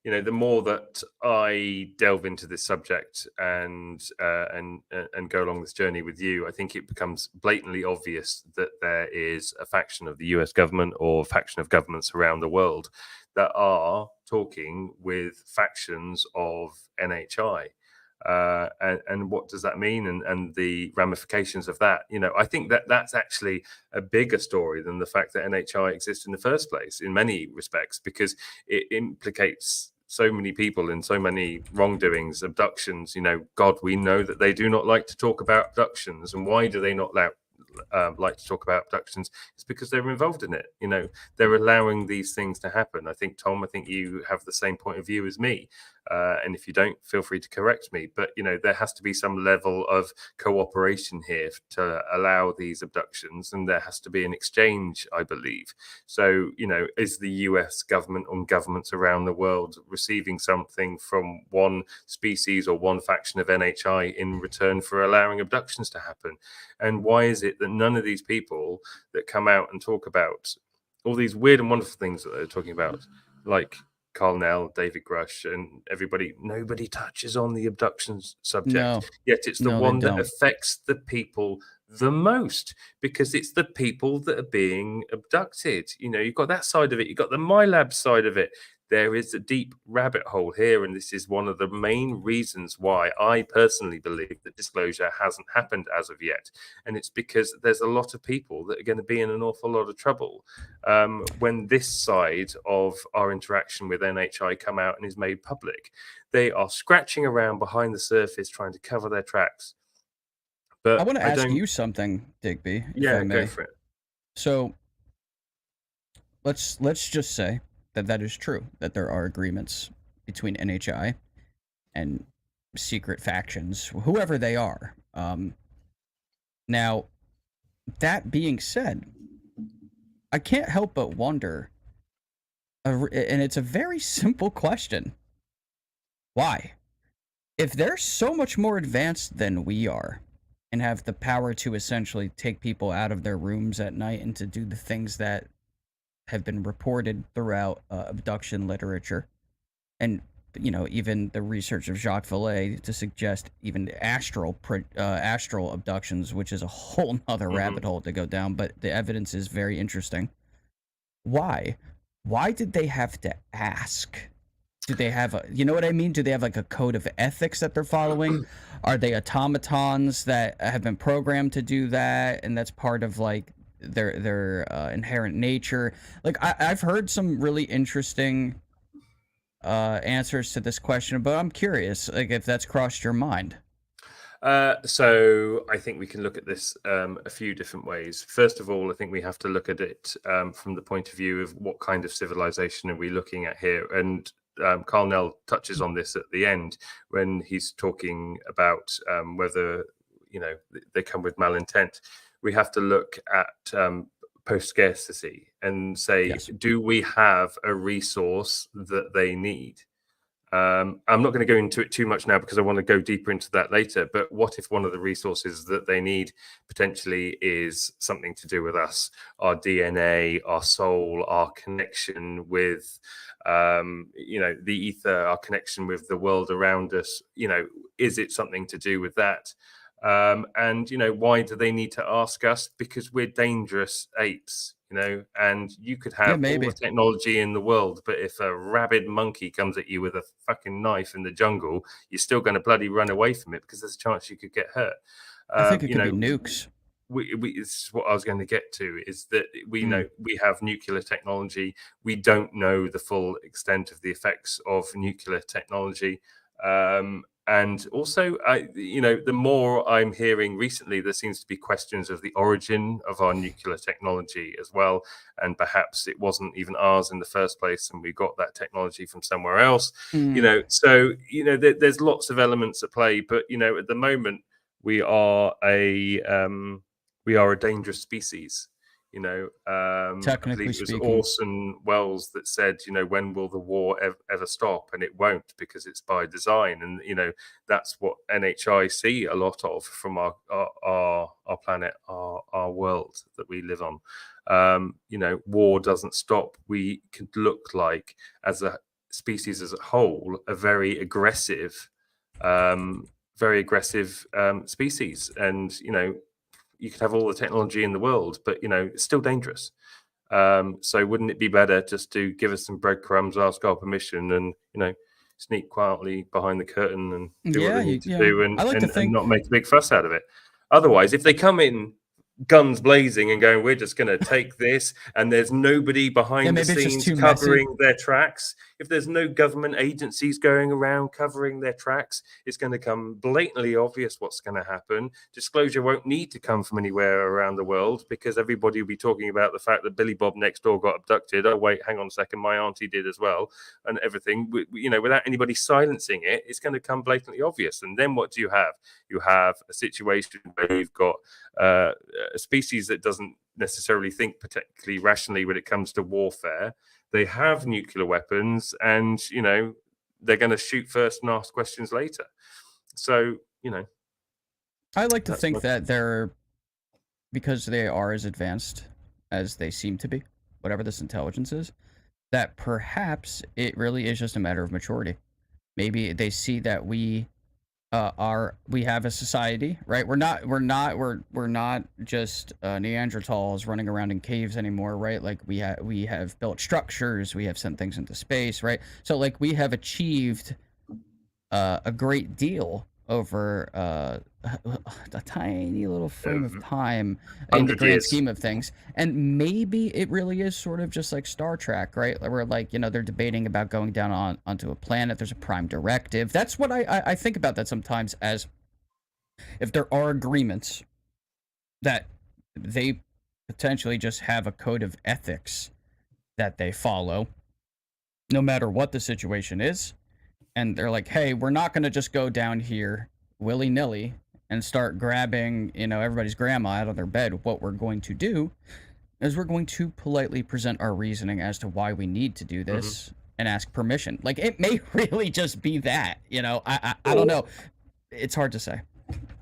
you know, the more that I delve into this subject and go along this journey with you, I think it becomes blatantly obvious that there is a faction of the US government or faction of governments around the world that are talking with factions of NHI. And what does that mean, and the ramifications of that? You know, I think that's actually a bigger story than the fact that NHI exists in the first place in many respects, because it implicates so many people in so many wrongdoings, abductions. You know, God, we know that they do not like to talk about abductions. And why do they not like to talk about abductions? It's because they're involved in it. You know, they're allowing these things to happen. I think, Tom, I think you have the same point of view as me. And if you don't, feel free to correct me. But, you know, there has to be some level of cooperation here to allow these abductions, and there has to be an exchange, I believe. So, you know, is the US government and governments around the world receiving something from one species or one faction of NHI in return for allowing abductions to happen? And why is it that none of these people that come out and talk about all these weird and wonderful things that they're talking about, like Karl Nell, David Grush, and everybody, nobody touches on the abductions subject. No. Yet it's the one that affects the people the most, because it's the people that are being abducted. You know, you've got that side of it, you've got the MyLab side of it. There is a deep rabbit hole here, and this is one of the main reasons why I personally believe that disclosure hasn't happened as of yet. And it's because there's a lot of people that are going to be in an awful lot of trouble when this side of our interaction with NHI come out and is made public. They are scratching around behind the surface trying to cover their tracks. But I want to ask you something, Digby. Yeah, go for it. So let's just say that is true, that there are agreements between NHI and secret factions, whoever they are. Now, that being said, I can't help but wonder, and it's a very simple question. Why? If they're so much more advanced than we are and have the power to essentially take people out of their rooms at night and to do the things that have been reported throughout abduction literature, and, you know, even the research of Jacques Vallée to suggest even astral abductions, which is a whole nother rabbit hole to go down, but the evidence is very interesting. Why did they have to ask? Do they have you know what I mean? Do they have like a code of ethics that they're following? Are they automatons that have been programmed to do that, and that's part of like their inherent nature? Like I've heard some really interesting answers to this question, but I'm curious, like, if that's crossed your mind. So I think we can look at this a few different ways. First of all, I think we have to look at it from the point of view of what kind of civilization are we looking at here. And Karl Nell touches on this at the end when he's talking about whether, you know, they come with malintent. We have to look at post-scarcity and say, yes, do we have a resource that they need? I'm not going to go into it too much now because I want to go deeper into that later. But what if one of the resources that they need potentially is something to do with us, our DNA, our soul, our connection with, you know, the ether, our connection with the world around us? You know, is it something to do with that? And, you know, why do they need to ask us? Because we're dangerous apes, you know, and you could have all the technology in the world, but if a rabid monkey comes at you with a fucking knife in the jungle, you're still going to bloody run away from it because there's a chance you could get hurt. I think it could be nukes. This is what I was going to get to, is that we know we have nuclear technology. We don't know the full extent of the effects of nuclear technology. And also, the more I'm hearing recently, there seems to be questions of the origin of our nuclear technology as well. And perhaps it wasn't even ours in the first place, and we got that technology from somewhere else. There's lots of elements at play. But at the moment, we are a dangerous species. I Technically believe it was speaking. Orson Welles that said, when will the war ever stop? And it won't, because it's by design. And that's what NHI see a lot of from our planet, our world that we live on. War doesn't stop. We could look like, as a species as a whole, a very aggressive species. And you could have all the technology in the world, but it's still dangerous. So wouldn't it be better just to give us some breadcrumbs, ask our permission, and sneak quietly behind the curtain and do what they need to do, and not make a big fuss out of it? Otherwise, if they come in guns blazing and going, we're just going to take this, and there's nobody behind the scenes covering their tracks, if there's no government agencies going around covering their tracks, it's going to come blatantly obvious what's going to happen. Disclosure won't need to come from anywhere around the world, because everybody will be talking about the fact that Billy Bob next door got abducted. Oh, wait, hang on a second, my auntie did as well, and everything. Without anybody silencing it, it's going to come blatantly obvious. And then what do you have? You have a situation where you've got a species that doesn't necessarily think particularly rationally when it comes to warfare. They have nuclear weapons, and they're going to shoot first and ask questions later. So I like to think that they're, because they are as advanced as they seem to be, whatever this intelligence is, that perhaps it really is just a matter of maturity. Maybe they see that we have a society, right? We're not just Neanderthals running around in caves anymore, right? Like we have built structures, we have sent things into space, right? So like we have achieved a great deal over a tiny little frame of time in the grand scheme of things. And maybe it really is sort of just like Star Trek, right? Where like, they're debating about going down onto a planet. There's a prime directive. That's what I think about that sometimes, as if there are agreements that they potentially just have a code of ethics that they follow, no matter what the situation is. And they're like, hey, we're not going to just go down here willy-nilly and start grabbing, everybody's grandma out of their bed. What we're going to do is we're going to politely present our reasoning as to why we need to do this and ask permission. Like, it may really just be that, I don't know. It's hard to say.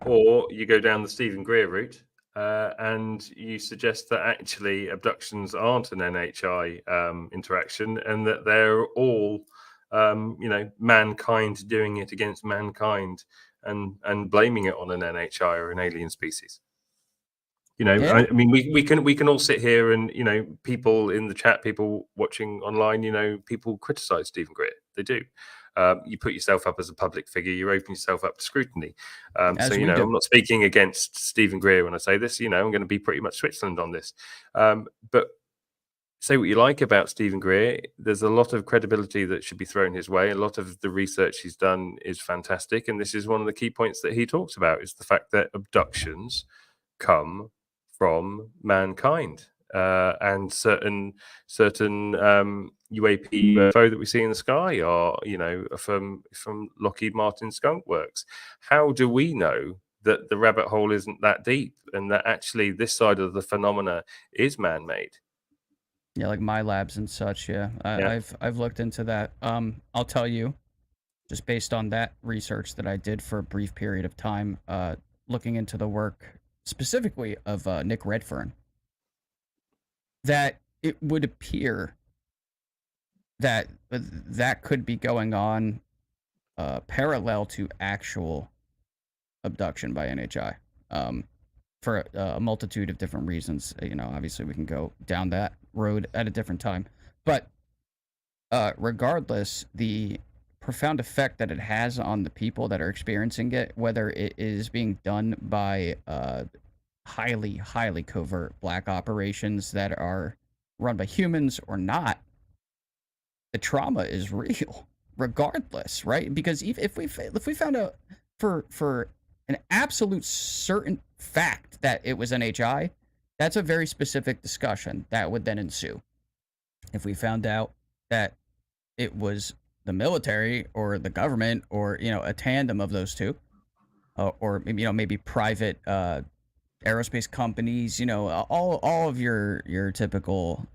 Or you go down the Stephen Greer route and you suggest that actually abductions aren't an NHI interaction, and that they're all mankind doing it against mankind, and blaming it on an NHI or an alien species. I mean, we can all sit here and people in the chat, people watching online, people criticize Stephen Greer. They do. You put yourself up as a public figure, you open yourself up to scrutiny. I'm not speaking against Stephen Greer when I say this. I'm going to be pretty much Switzerland on this. But say what you like about Stephen Greer, there's a lot of credibility that should be thrown his way. A lot of the research he's done is fantastic, and this is one of the key points that he talks about, is the fact that abductions come from mankind, and certain UAP UFO that we see in the sky are from Lockheed Martin Skunk Works. How do we know that the rabbit hole isn't that deep, and that actually this side of the phenomena is man-made? Yeah, like my labs and such. Yeah, I've looked into that. I'll tell you, just based on that research that I did for a brief period of time, looking into the work specifically of Nick Redfern, that it would appear that that could be going on parallel to actual abduction by NHI. For a multitude of different reasons. Obviously we can go down that road at a different time. But regardless, the profound effect that it has on the people that are experiencing it, whether it is being done by highly, highly covert black operations that are run by humans or not, the trauma is real, regardless, right? Because if we found out for an absolute certain fact that it was NHI, that's a very specific discussion that would then ensue. If we found out that it was the military or the government or, you know, a tandem of those two, or you know, maybe private aerospace companies, you know, all of your typical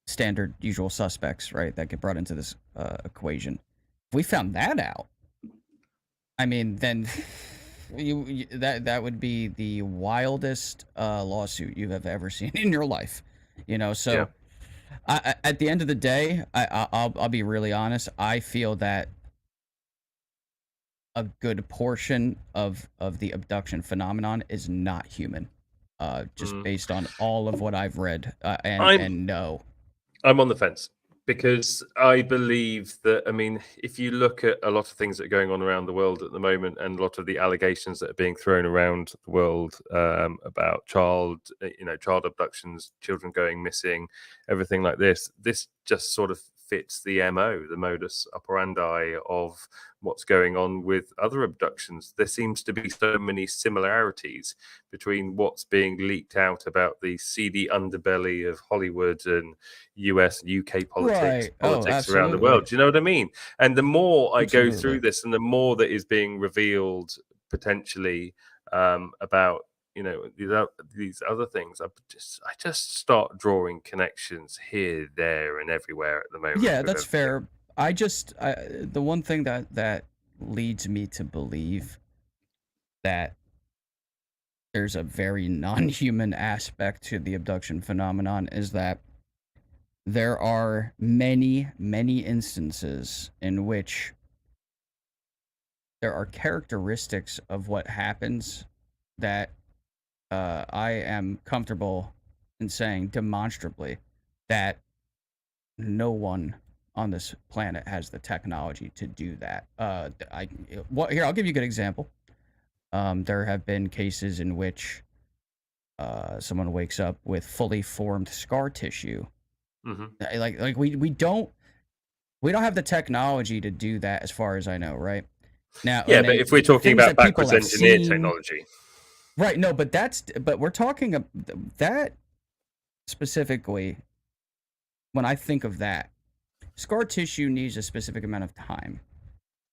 standard usual suspects, right, that get brought into this equation. If we found that out, I mean, then that would be the wildest lawsuit you have ever seen in your life, you know. So yeah. At the end of the day, I'll be really honest. I feel that a good portion of the abduction phenomenon is not human, just based on all of what I've read and know. I'm on the fence because I believe that, I mean, if you look at a lot of things that are going on around the world at the moment and a lot of the allegations that are being thrown around the world about child abductions, children going missing, everything like this just sort of fits the MO, the modus operandi of what's going on with other abductions. There seems to be so many similarities between what's being leaked out about the seedy underbelly of Hollywood and US and UK politics around the world. Do you know what I mean? And the more I go through this and the more that is being revealed potentially about, you know, these other things, I just start drawing connections here, there, and everywhere at the moment. Yeah, that's fair. The one thing that leads me to believe that there's a very non-human aspect to the abduction phenomenon is that there are many, many instances in which there are characteristics of what happens that I am comfortable in saying demonstrably that no one on this planet has the technology to do that. Here, I'll give you a good example. There have been cases in which someone wakes up with fully formed scar tissue. Mm-hmm. Like we don't have the technology to do that, as far as I know, right? Now, yeah, but if we're talking about backwards engineered technology. Right, no, but we're talking that specifically. When I think of that, scar tissue needs a specific amount of time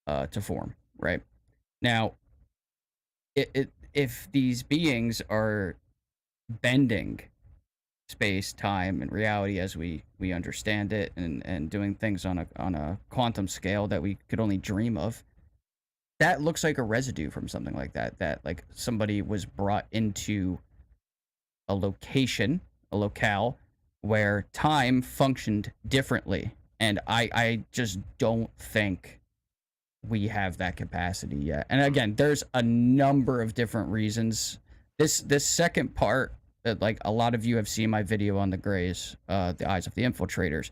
to form, right? Now, if these beings are bending space, time, and reality as we understand it, and doing things on a quantum scale that we could only dream of, that looks like a residue from something like that like somebody was brought into a locale where time functioned differently. And I just don't think we have that capacity yet. And again, there's a number of different reasons. This second part, like a lot of you have seen my video on the Greys, the Eyes of the Infiltrators.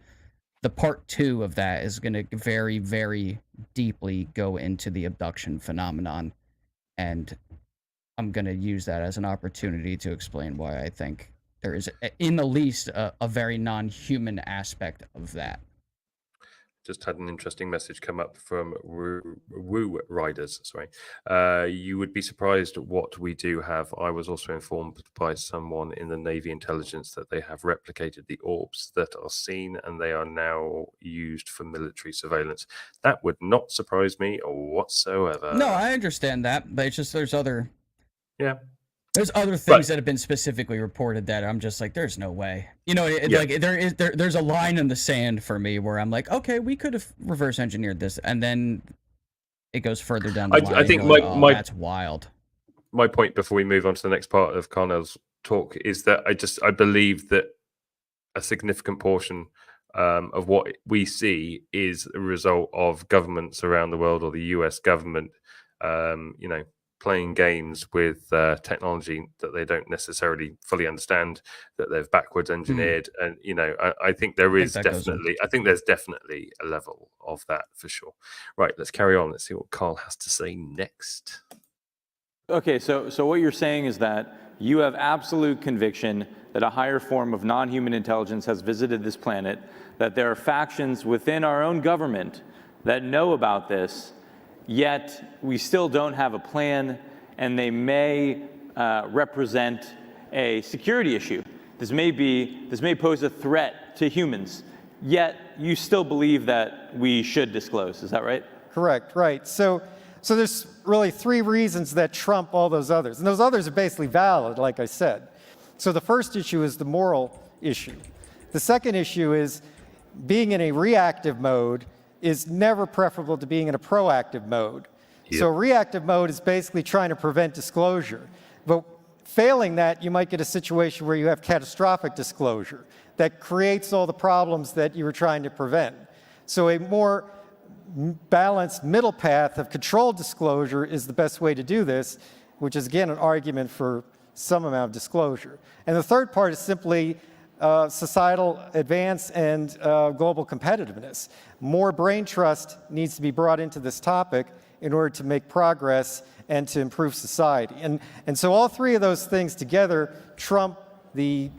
The part 2 of that is going to very, very deeply go into the abduction phenomenon. And I'm going to use that as an opportunity to explain why I think there is, in the least, a very non-human aspect of that. Just had an interesting message come up from Woo Riders. Sorry. You would be surprised what we do have. I was also informed by someone in the Navy intelligence that they have replicated the orbs that are seen and they are now used for military surveillance. That would not surprise me whatsoever. No, I understand that, but it's just there's other things that have been specifically reported that I'm just like, there's no way. You know, like there's a line in the sand for me where I'm like, okay, we could have reverse engineered this, and then it goes further down the line. I think that's wild. My point before we move on to the next part of Karl Nell's talk is that I believe that a significant portion of what we see is a result of governments around the world, or the US government, playing games with technology that they don't necessarily fully understand, that they've backwards engineered. And, I think there's definitely a level of that for sure. Right, let's carry on. Let's see what Karl has to say next. Okay, so what you're saying is that you have absolute conviction that a higher form of non-human intelligence has visited this planet, that there are factions within our own government that know about this, yet we still don't have a plan, and they may represent a security issue. This may pose a threat to humans, yet you still believe that we should disclose. Is that right? Correct, right. So there's really three reasons that trump all those others. And those others are basically valid, like I said. So the first issue is the moral issue. The second issue is being in a reactive mode is never preferable to being in a proactive mode. Yep. So reactive mode is basically trying to prevent disclosure. But failing that, you might get a situation where you have catastrophic disclosure that creates all the problems that you were trying to prevent. So a more balanced middle path of controlled disclosure is the best way to do this, which is, again, an argument for some amount of disclosure. And the third part is simply societal advance and global competitiveness. More brain trust needs to be brought into this topic in order to make progress and to improve society. And so all three of those things together trump the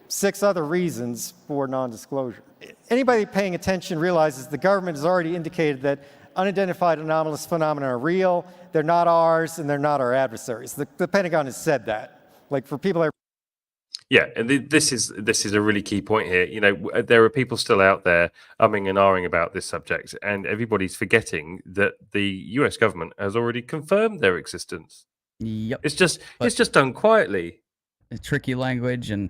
6 other reasons for non-disclosure. Anybody paying attention realizes the government has already indicated that unidentified anomalous phenomena are real, they're not ours, and they're not our adversaries. The Pentagon has said that. Like, for people that Yeah, and this is a really key point here. You know, there are people still out there umming and ahhing about this subject, and everybody's forgetting that the US government has already confirmed their existence. Yep. It's just done quietly. Tricky language and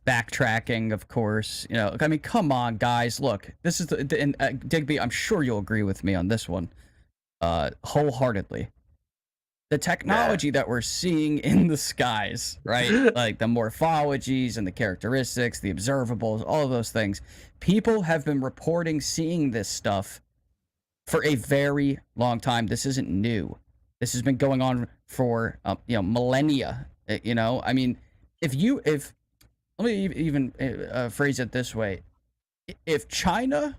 backtracking, of course. You know, I mean, come on, guys. Look, this is Digby, I'm sure you'll agree with me on this one, wholeheartedly. The technology that we're seeing in the skies, right? Like the morphologies and the characteristics, the observables, all of those things. People have been reporting seeing this stuff for a very long time. This isn't new. This has been going on for millennia. You know, I mean, let me even phrase it this way: if China,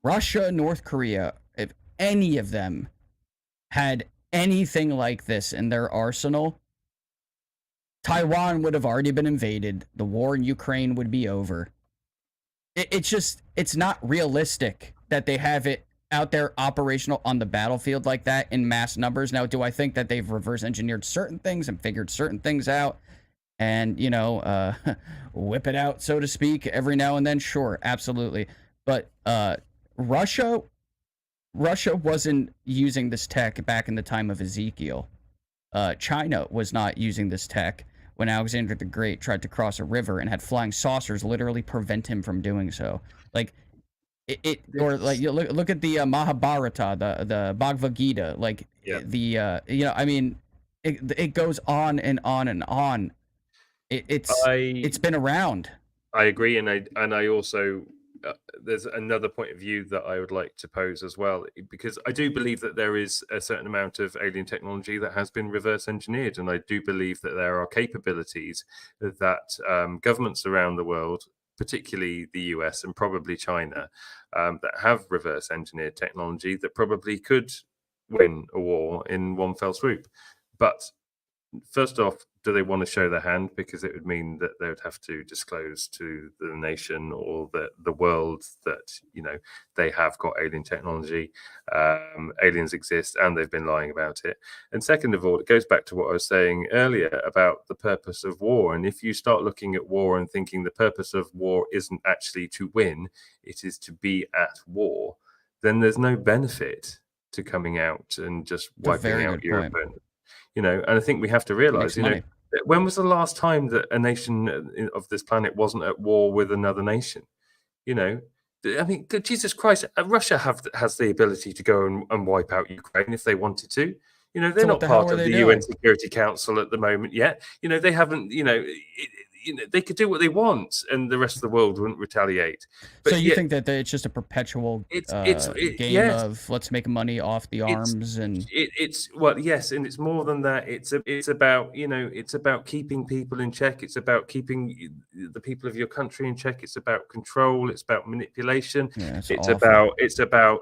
Russia, North Korea, if any of them had anything like this in their arsenal, Taiwan would have already been invaded. The war in Ukraine would be over. It's not realistic that they have it out there operational on the battlefield like that in mass numbers. Now, do I think that they've reverse engineered certain things and figured certain things out and, whip it out, so to speak, every now and then? Sure, absolutely. But Russia wasn't using this tech back in the time of Ezekiel. China was not using this tech when Alexander the Great tried to cross a river and had flying saucers literally prevent him from doing so. Like, look at the Mahabharata, the Bhagavad Gita. Like, it goes on and on and on. It's been around. I agree, and I also. There's another point of view that I would like to pose as well, because I do believe that there is a certain amount of alien technology that has been reverse engineered, and I do believe that there are capabilities that governments around the world, particularly the US and probably China, that have reverse engineered technology that probably could win a war in one fell swoop. But first off, do they want to show their hand? Because it would mean that they would have to disclose to the nation or the world that, they have got alien technology, aliens exist, and they've been lying about it. And second of all, it goes back to what I was saying earlier about the purpose of war. And if you start looking at war and thinking the purpose of war isn't actually to win, it is to be at war, then there's no benefit to coming out and just wiping out your opponent. And I think we have to realize, when was the last time that a nation of this planet wasn't at war with another nation? I mean, Jesus Christ, Russia has the ability to go and wipe out Ukraine if they wanted to. They're not part of the UN Security Council at the moment yet. They haven't, they could do what they want and the rest of the world wouldn't retaliate. But so you think that it's just a perpetual game of let's make money off the arms? Yes, and it's more than that. It's about keeping people in check. It's about keeping the people of your country in check. It's about control. It's about manipulation. Yeah, it's about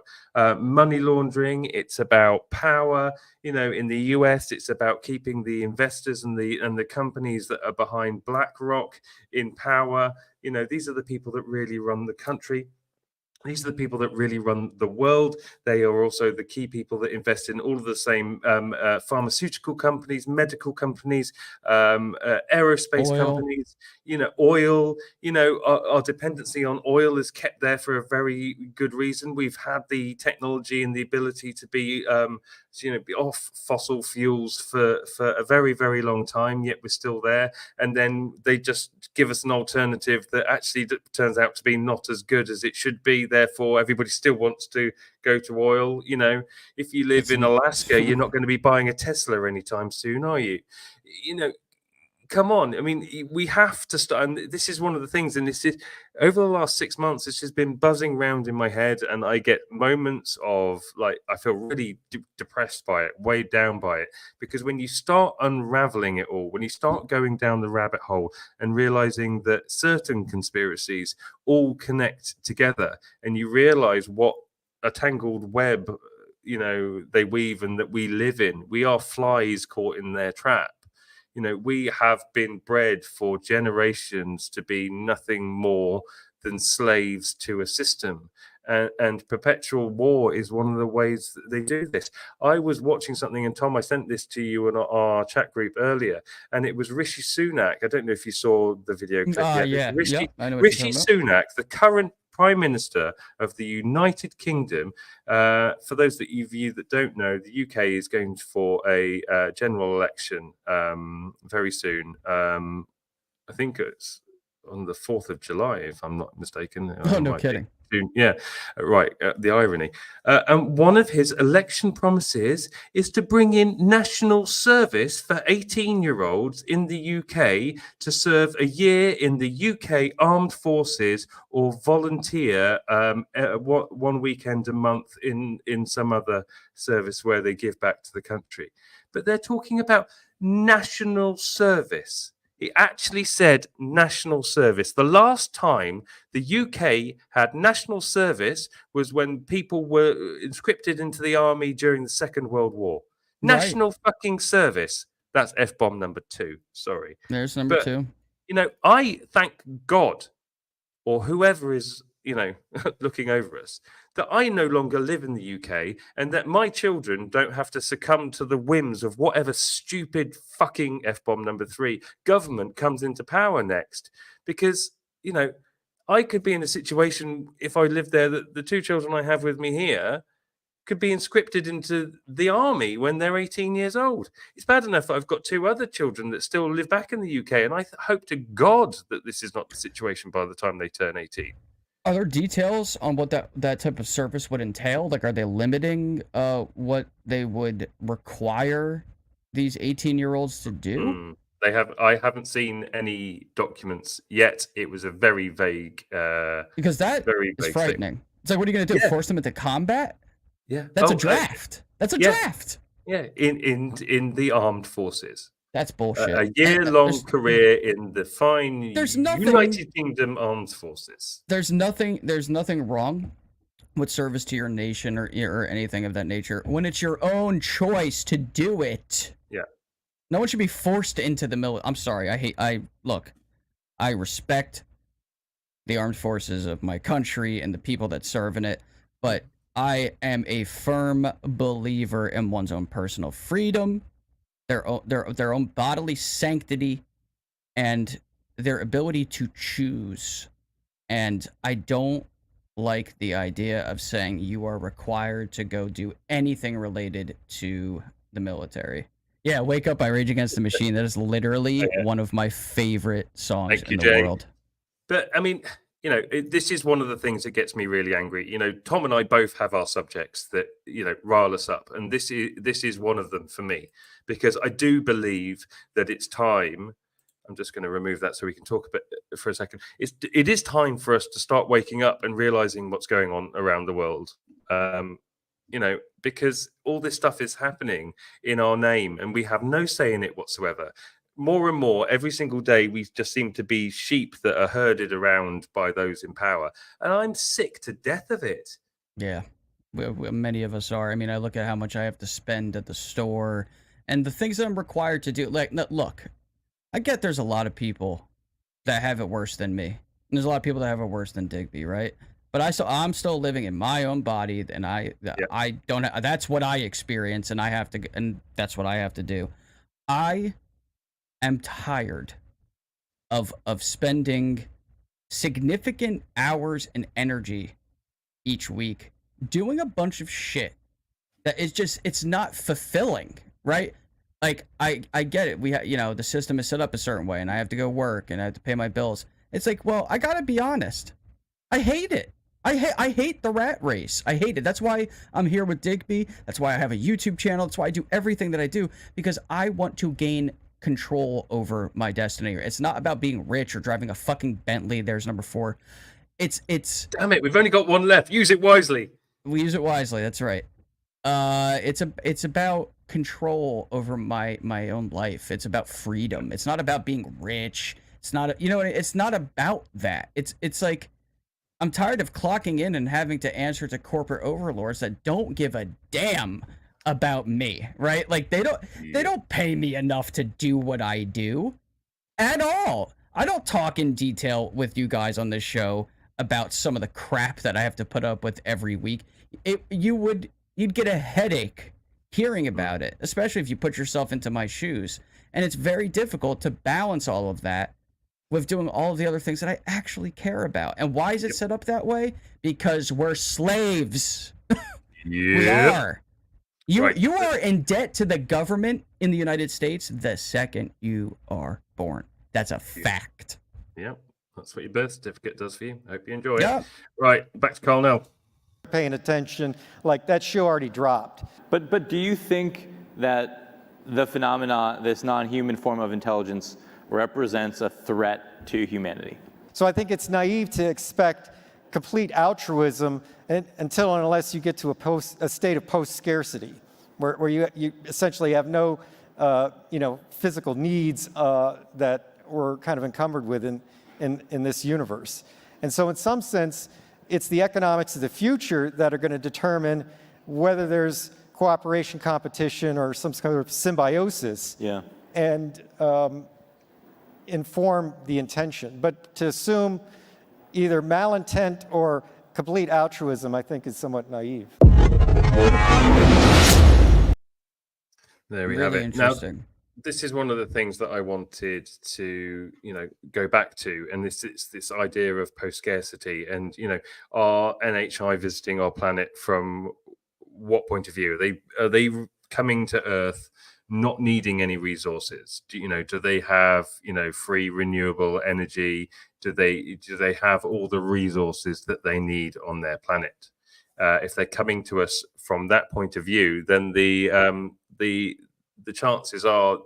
money laundering. It's about power. In the US, it's about keeping the investors and the companies that are behind BlackRock in power. These are the people that really run the country. These are the people that really run the world. They are also the key people that invest in all of the same pharmaceutical companies, medical companies, aerospace companies, oil. Our dependency on oil is kept there for a very good reason. We've had the technology and the ability to be be off fossil fuels for a very, very long time, yet we're still there. And then they just give us an alternative that actually turns out to be not as good as it should be. Therefore, everybody still wants to go to oil. If you live in Alaska, you're not going to be buying a Tesla anytime soon, are you? Come on. I mean, we have to start. And this is one of the things, and this is over the last 6 months, it's just been buzzing around in my head. And I get moments of I feel really depressed by it, weighed down by it. Because when you start unraveling it all, when you start going down the rabbit hole and realizing that certain conspiracies all connect together, and you realize what a tangled web, they weave and that we live in, we are flies caught in their trap. We have been bred for generations to be nothing more than slaves to a system. And perpetual war is one of the ways that they do this. I was watching something, and Tom, I sent this to you in our chat group earlier, and it was Rishi Sunak. I don't know if you saw the video clip yet. Yeah. Rishi Rishi Sunak, the current Prime Minister of the United Kingdom. For those of you that don't know, the UK is going for a general election very soon. I think it's on the 4th of July, if I'm not mistaken. Oh, no kidding. Yeah, right. The irony. And one of his election promises is to bring in national service for 18-year-olds in the UK to serve a year in the UK Armed Forces or volunteer 1 weekend a month in some other service where they give back to the country. But they're talking about national service. It actually said national service. The last time the UK had national service was when people were conscripted into the army during the Second World War. National fucking service. That's F-bomb number 2. Sorry. There's number 2. I thank God, or whoever is, looking over us, that I no longer live in the UK and that my children don't have to succumb to the whims of whatever stupid fucking F-bomb number 3 government comes into power next. Because, I could be in a situation, if I lived there, that the 2 children I have with me here could be conscripted into the army when they're 18 years old. It's bad enough that I've got 2 other children that still live back in the UK, and I hope to God that this is not the situation by the time they turn 18. Are there details on what that type of service would entail? Are they limiting what they would require these 18-year-olds to do? They have. I haven't seen any documents yet. It was a very vague. Because that is frightening. Thing. It's like, what are you going to do? Yeah. Force them into combat? Yeah, that's a draft. That's a draft. Yeah, in the armed forces. That's bullshit. A year-long career in the fine United Kingdom Armed Forces. There's nothing wrong with service to your nation or anything of that nature when it's your own choice to do it. Yeah. No one should be forced into the military. I'm sorry. I respect the armed forces of my country and the people that serve in it, but I am a firm believer in one's own personal freedom, their own bodily sanctity, and their ability to choose. And I don't like the idea of saying you are required to go do anything related to the military. Yeah, Wake Up by Rage Against the Machine. That is literally one of my favorite songs in the world. But I mean, this is one of the things that gets me really angry. Tom and I both have our subjects that, rile us up. And this is one of them for me, because I do believe that it's time. I'm just going to remove that so we can talk a bit for a second. It is time for us to start waking up and realizing what's going on around the world. Because all this stuff is happening in our name and we have no say in it whatsoever. More and more, every single day, we just seem to be sheep that are herded around by those in power. And I'm sick to death of it. Yeah, many of us are. I mean, I look at how much I have to spend at the store and the things that I'm required to do. Like, look, I get there's a lot of people that have it worse than me. And there's a lot of people that have it worse than Digby, right? but I'm still living in my own body, and I don't. That's what I experience, and that's what I have to do. I am tired of spending significant hours and energy each week doing a bunch of shit that is just, it's not fulfilling, right? Like I get it. The system is set up a certain way, and I have to go work and I have to pay my bills. It's like, well, I gotta be honest. I hate it. I hate the rat race. I hate it. That's why I'm here with Digby. That's why I have a YouTube channel. That's why I do everything that I do, because I want to gain control over my destiny. It's not about being rich or driving a fucking Bentley. There's number 4. It's damn it, we've only got one left. Use it wisely. We use it wisely. That's right. It's about control over my own life. It's about freedom. It's not about being rich. It's not, it's not about that. It's like, I'm tired of clocking in and having to answer to corporate overlords that don't give a damn about me, right? Like they don't pay me enough to do what I do at all. I don't talk in detail with you guys on this show about some of the crap that I have to put up with every week. You'd get a headache hearing about it, especially if you put yourself into my shoes. And it's very difficult to balance all of that with doing all of the other things that I actually care about. And why is it set up that way? Because we're slaves. We are. You are in debt to the government in the United States the second you are born. That's a fact. Yep. That's what your birth certificate does for you. I hope you enjoy it. Right, back to Karl Nell. Paying attention, like that show already dropped. But do you think that the phenomena, this non-human form of intelligence, represents a threat to humanity? So I think it's naive to expect complete altruism until and unless you get to a state of post-scarcity, where you essentially have no physical needs that we're kind of encumbered with in this universe. And so in some sense, it's the economics of the future that are going to determine whether there's cooperation, competition, or some kind of symbiosis, and inform the intention. But to assume either malintent or complete altruism, I think, is somewhat naive. There we have it. Now, this is one of the things that I wanted to, go back to, and this idea of post-scarcity, and are NHI visiting our planet from what point of view? Are they coming to Earth not needing any resources? Do they have free renewable energy? Do they have all the resources that they need on their planet? If they're coming to us from that point of view, then the chances are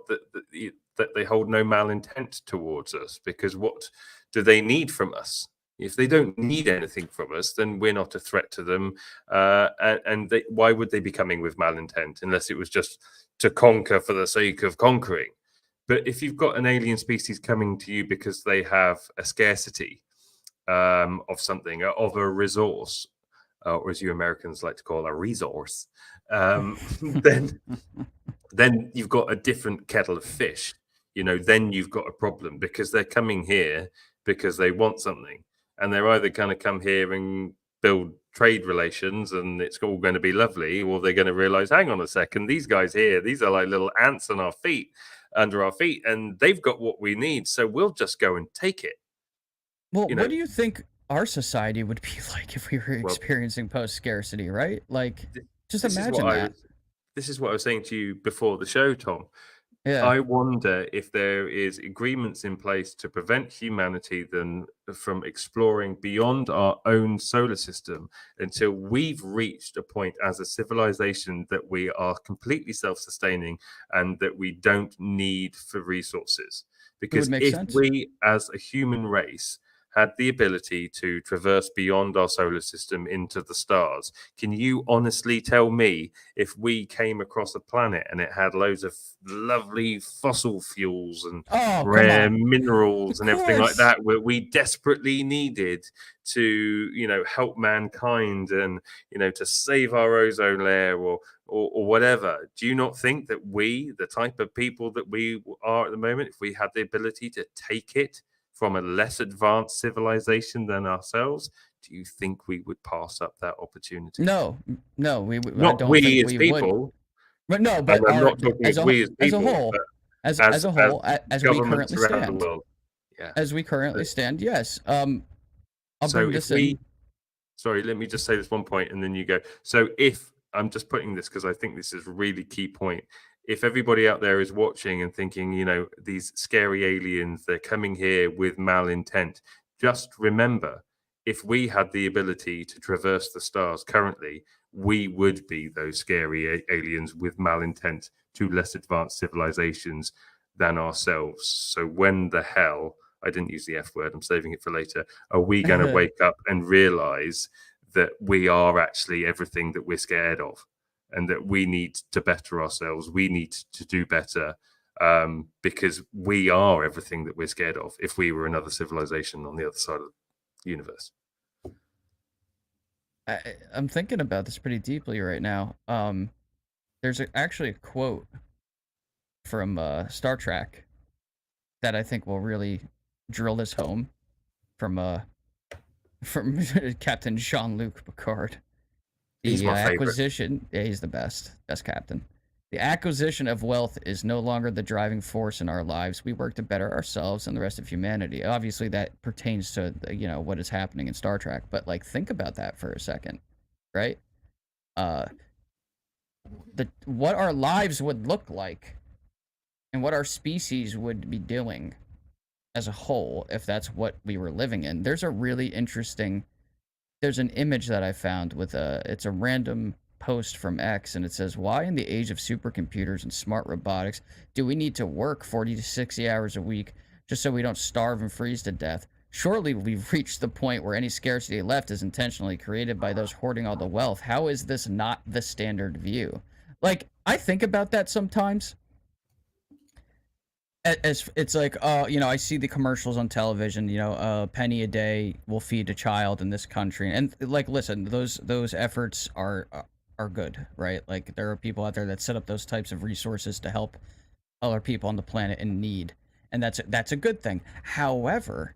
that they hold no malintent towards us, because what do they need from us? If they don't need anything from us, then we're not a threat to them. Why would they be coming with malintent unless it was just to conquer for the sake of conquering? But if you've got an alien species coming to you because they have a scarcity of something, of a resource, or as you Americans like to call a resource, then you've got a different kettle of fish. Then you've got a problem, because they're coming here because they want something, and they're either going to come here and build trade relations and it's all going to be lovely, or they're going to realize, hang on a second, these guys here, these are like little ants on our feet, under our feet, and they've got what we need, so we'll just go and take it. Well, what do you think our society would be like if we were experiencing post-scarcity, right? Like, just imagine that. This is what I was saying to you before the show, Tom. Yeah. I wonder if there is agreements in place to prevent humanity from exploring beyond our own solar system until we've reached a point as a civilization that we are completely self-sustaining and that we don't need for resources. Because if we as a human race had the ability to traverse beyond our solar system into the stars, can you honestly tell me, if we came across a planet and it had loads of lovely fossil fuels and rare minerals and everything like that, where we desperately needed to, help mankind and, to save our ozone layer or whatever, do you not think that we, the type of people that we are at the moment, if we had the ability to take it from a less advanced civilization than ourselves, do you think we would pass up that opportunity? No, we I Not don't we think as we people. would. But no, And but I'm not talking as a we as as a people, whole, but as as a whole, as we governments currently around the stand, world. Yeah. as we currently stand, yes. I'll So bring if this we, in. sorry, let me just say this one point and then you go. So if, I'm just putting this because I think this is a really key point. If everybody out there is watching and thinking, you know, these scary aliens, they're coming here with malintent, just remember, if we had the ability to traverse the stars currently, we would be those scary aliens with malintent to less advanced civilizations than ourselves. So when the hell, I didn't use the F word, I'm saving it for later, are we going to wake up and realize that we are actually everything that we're scared of and that we need to better ourselves? We need to do better because we are everything that we're scared of if we were another civilization on the other side of the universe. I'm thinking about this pretty deeply right now. There's actually a quote from Star Trek that I think will really drill this home from Captain Jean-Luc Picard. He's my favorite. Acquisition, yeah, he's the best captain. The acquisition of wealth is no longer the driving force in our lives. We work to better ourselves and the rest of humanity. Obviously, that pertains to what is happening in Star Trek. But like, think about that for a second, right? What our lives would look like, and what our species would be doing as a whole, if that's what we were living in. There's a really interesting. There's an image that I found with it's a random post from X, and it says, why in the age of supercomputers and smart robotics do we need to work 40 to 60 hours a week just so we don't starve and freeze to death? Surely we've reached the point where any scarcity left is intentionally created by those hoarding all the wealth. How is this not the standard view? Like, I think about that sometimes. As it's like, I see the commercials on television, a penny a day will feed a child in this country. And like, listen, those efforts are good, right? Like, there are people out there that set up those types of resources to help other people on the planet in need. And that's a good thing. However,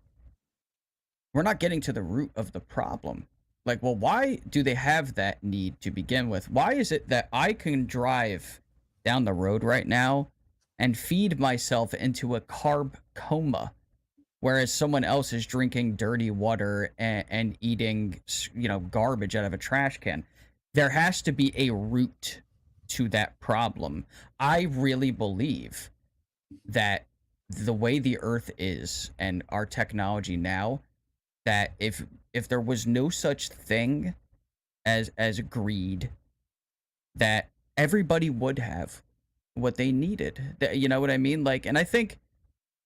we're not getting to the root of the problem. Like, well, why do they have that need to begin with? Why is it that I can drive down the road right now and feed myself into a carb coma, whereas someone else is drinking dirty water and eating, garbage out of a trash can? There has to be a root to that problem. I really believe that the way the Earth is and our technology now, that if there was no such thing as greed, that everybody would have what they needed. You know what I mean? Like, and I think,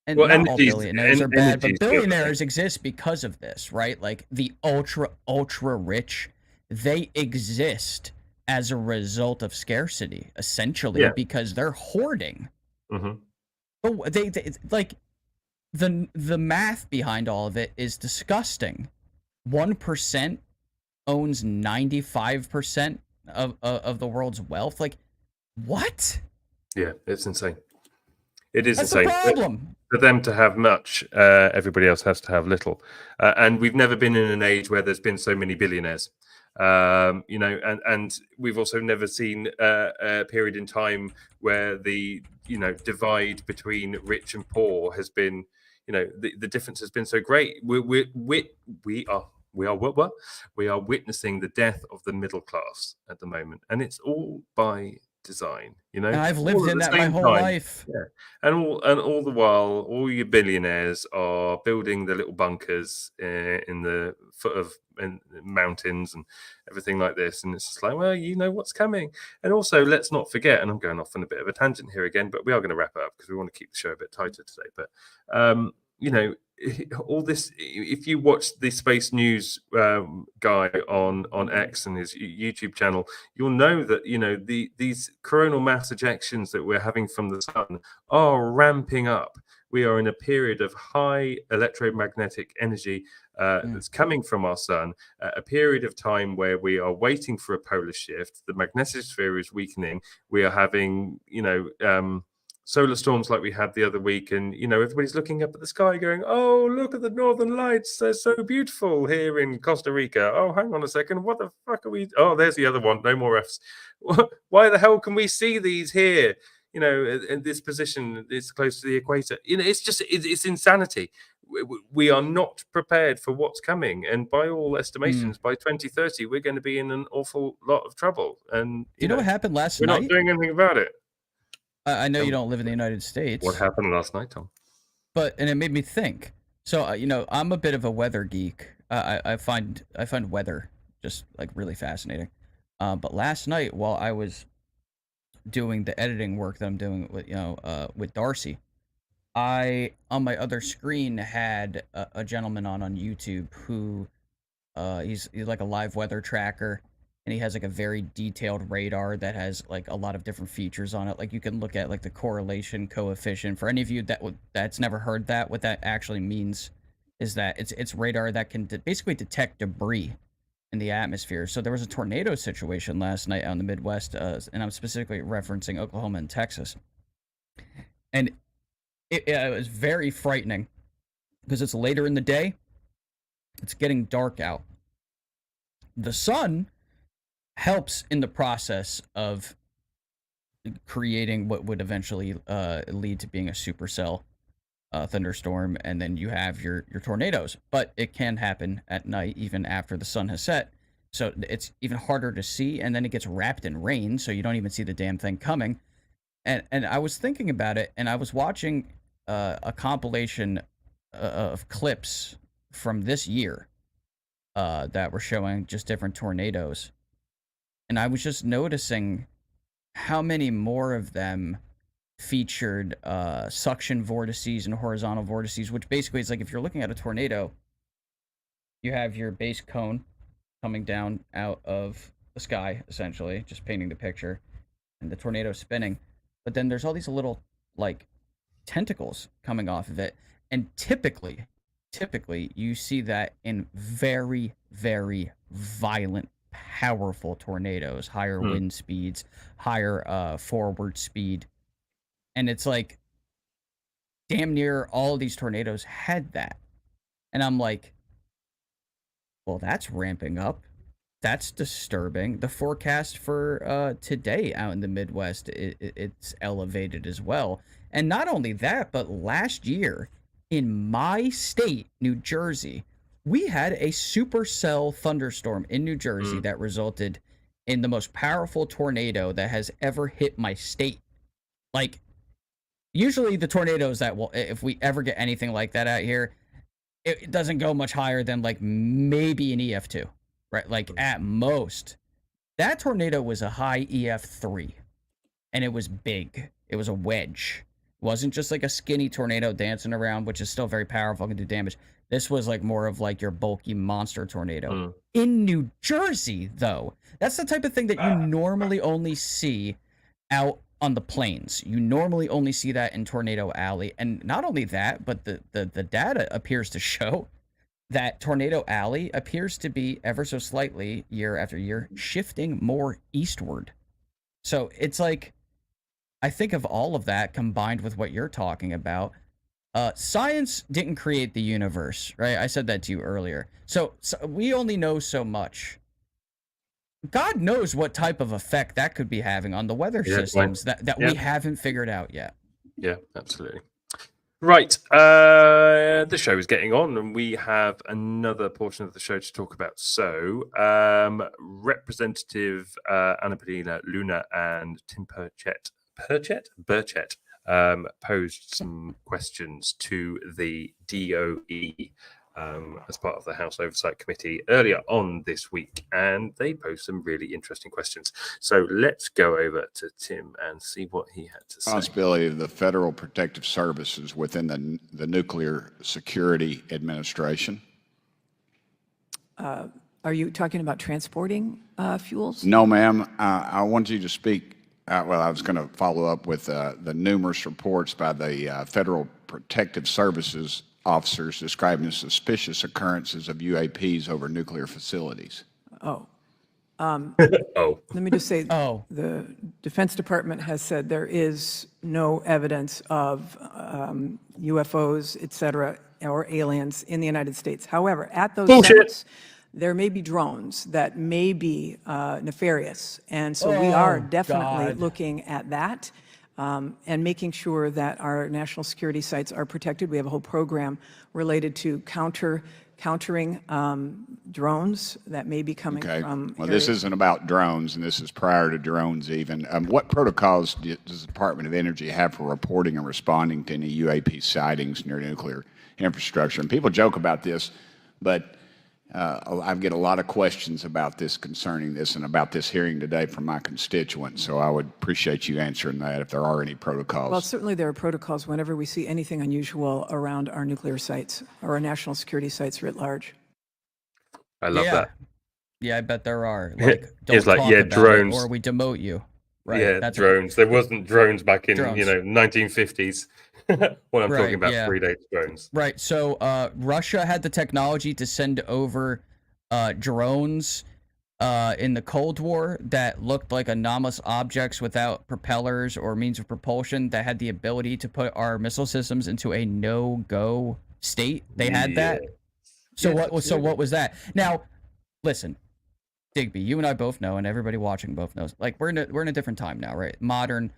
and not all billionaires are bad, but billionaires exist because of this, right? Like, the ultra rich, they exist as a result of scarcity, essentially, because they're hoarding. Mm-hmm. But they like, the math behind all of it is disgusting. 1% owns 95% of the world's wealth. Like, what? Yeah, it's insane. It is That's insane. the problem. For them to have much, everybody else has to have little. And we've never been in an age where there's been so many billionaires. And we've also never seen a period in time where the divide between rich and poor has been, the difference has been so great. We are witnessing the death of the middle class at the moment, and it's all by design. And I've lived in that my whole life. Yeah, and all the while, all your billionaires are building the little bunkers in the foot of mountains and everything like this. And it's just like, well, what's coming. And also, let's not forget. And I'm going off on a bit of a tangent here again, but we are going to wrap it up because we want to keep the show a bit tighter today. But all this, if you watch the Space News guy on X and his YouTube channel, you'll know that these coronal mass ejections that we're having from the sun are ramping up. We are in a period of high electromagnetic energy that's coming from our sun, a period of time where we are waiting for a polar shift. The magnetosphere is weakening. We are having solar storms like we had the other week, and everybody's looking up at the sky going, oh, look at the northern lights, they're so beautiful here in Costa Rica. Oh, hang on a second, what the fuck are we? Oh, there's the other one, no more F's. Why the hell can we see these here, in this position, it's close to the equator? It's insanity. We are not prepared for what's coming, and by all estimations, by 2030 we're going to be in an awful lot of trouble. And you know what happened last night? We're not doing anything about it. I know you don't live in the United States. What happened last night, Tom? And it made me think. So I'm a bit of a weather geek. I find weather just like really fascinating. But last night, while I was doing the editing work that I'm doing with Darcy, I on my other screen had a gentleman on YouTube who he's like a live weather tracker, and he has like a very detailed radar that has like a lot of different features on it. Like you can look at like the correlation coefficient. For any of you that's never heard that, what that actually means is that it's radar that can basically detect debris in the atmosphere. So there was a tornado situation last night out in the Midwest, and I'm specifically referencing Oklahoma and Texas, and it was very frightening because it's later in the day. It's getting dark out. The sun helps in the process of creating what would eventually lead to being a supercell thunderstorm, and then you have your tornadoes. But it can happen at night, even after the sun has set. So it's even harder to see, and then it gets wrapped in rain, so you don't even see the damn thing coming. And I was thinking about it, and I was watching a compilation of clips from this year that were showing just different tornadoes. And I was just noticing how many more of them featured suction vortices and horizontal vortices, which basically is like if you're looking at a tornado, you have your base cone coming down out of the sky, essentially, just painting the picture, and the tornado spinning. But then there's all these little, like, tentacles coming off of it, and typically you see that in very, very violent, powerful tornadoes, higher wind speeds, higher forward speed, and it's like damn near all of these tornadoes had that. And I'm like, well, that's ramping up. That's disturbing. The forecast for today out in the Midwest, it's elevated as well. And not only that, but last year in my state, New Jersey, we had a supercell thunderstorm in New Jersey that resulted in the most powerful tornado that has ever hit my state. Like, usually the tornadoes that will, if we ever get anything like that out here, it doesn't go much higher than like maybe an EF2, right? Like at most. That tornado was a high EF3, and it was big. It was a wedge. It wasn't just like a skinny tornado dancing around, which is still very powerful, can do damage. This was like more of like your bulky monster tornado. In New Jersey, though, that's the type of thing that you normally only see out on the plains. You normally only see that in Tornado Alley. And not only that, but the data appears to show that Tornado Alley appears to be ever so slightly, year after year, shifting more eastward. So it's like, I think of all of that combined with what you're talking about. Science didn't create the universe, right? I said that to you earlier. So we only know so much. God knows what type of effect that could be having on the weather systems that we haven't figured out yet. Yeah, absolutely. Right. The show is getting on, and we have another portion of the show to talk about. So, Representative Paulina Luna and Tim Burchett posed some questions to the DOE as part of the House Oversight Committee earlier on this week, and they posed some really interesting questions. So let's go over to Tim and see what he had to say. Responsibility of the Federal Protective Services within the Nuclear Security Administration. Are you talking about transporting fuels? No, ma'am. I want you to speak. Well, I was going to follow up with the numerous reports by the Federal Protective Services officers describing suspicious occurrences of UAPs over nuclear facilities. Oh. Oh. Let me just say, the Defense Department has said there is no evidence of UFOs, et cetera, or aliens in the United States. However, at those sites, there may be drones that may be nefarious. And so we are definitely looking at that and making sure that our national security sites are protected. We have a whole program related to countering drones that may be coming from Well, this isn't about drones, and this is prior to drones even. What protocols does the Department of Energy have for reporting and responding to any UAP sightings near nuclear infrastructure? And people joke about this, but I get a lot of questions about this concerning this and about this hearing today from my constituents, so I would appreciate you answering that if there are any protocols. Well, certainly there are protocols whenever we see anything unusual around our nuclear sites or our national security sites writ large. I love that. Yeah, I bet there are. Like, it's like, talk yeah, about drones. it or we demote you. Right. Yeah, That's drones. There wasn't drones back in, Drones. 1950s. What I'm talking about, predates drones. Right. So Russia had the technology to send over drones in the Cold War that looked like anomalous objects without propellers or means of propulsion that had the ability to put our missile systems into a no-go state. They had that. So what was that? Now, listen, Digby, you and I both know, and everybody watching both knows, like we're in a different time now, right? Modern.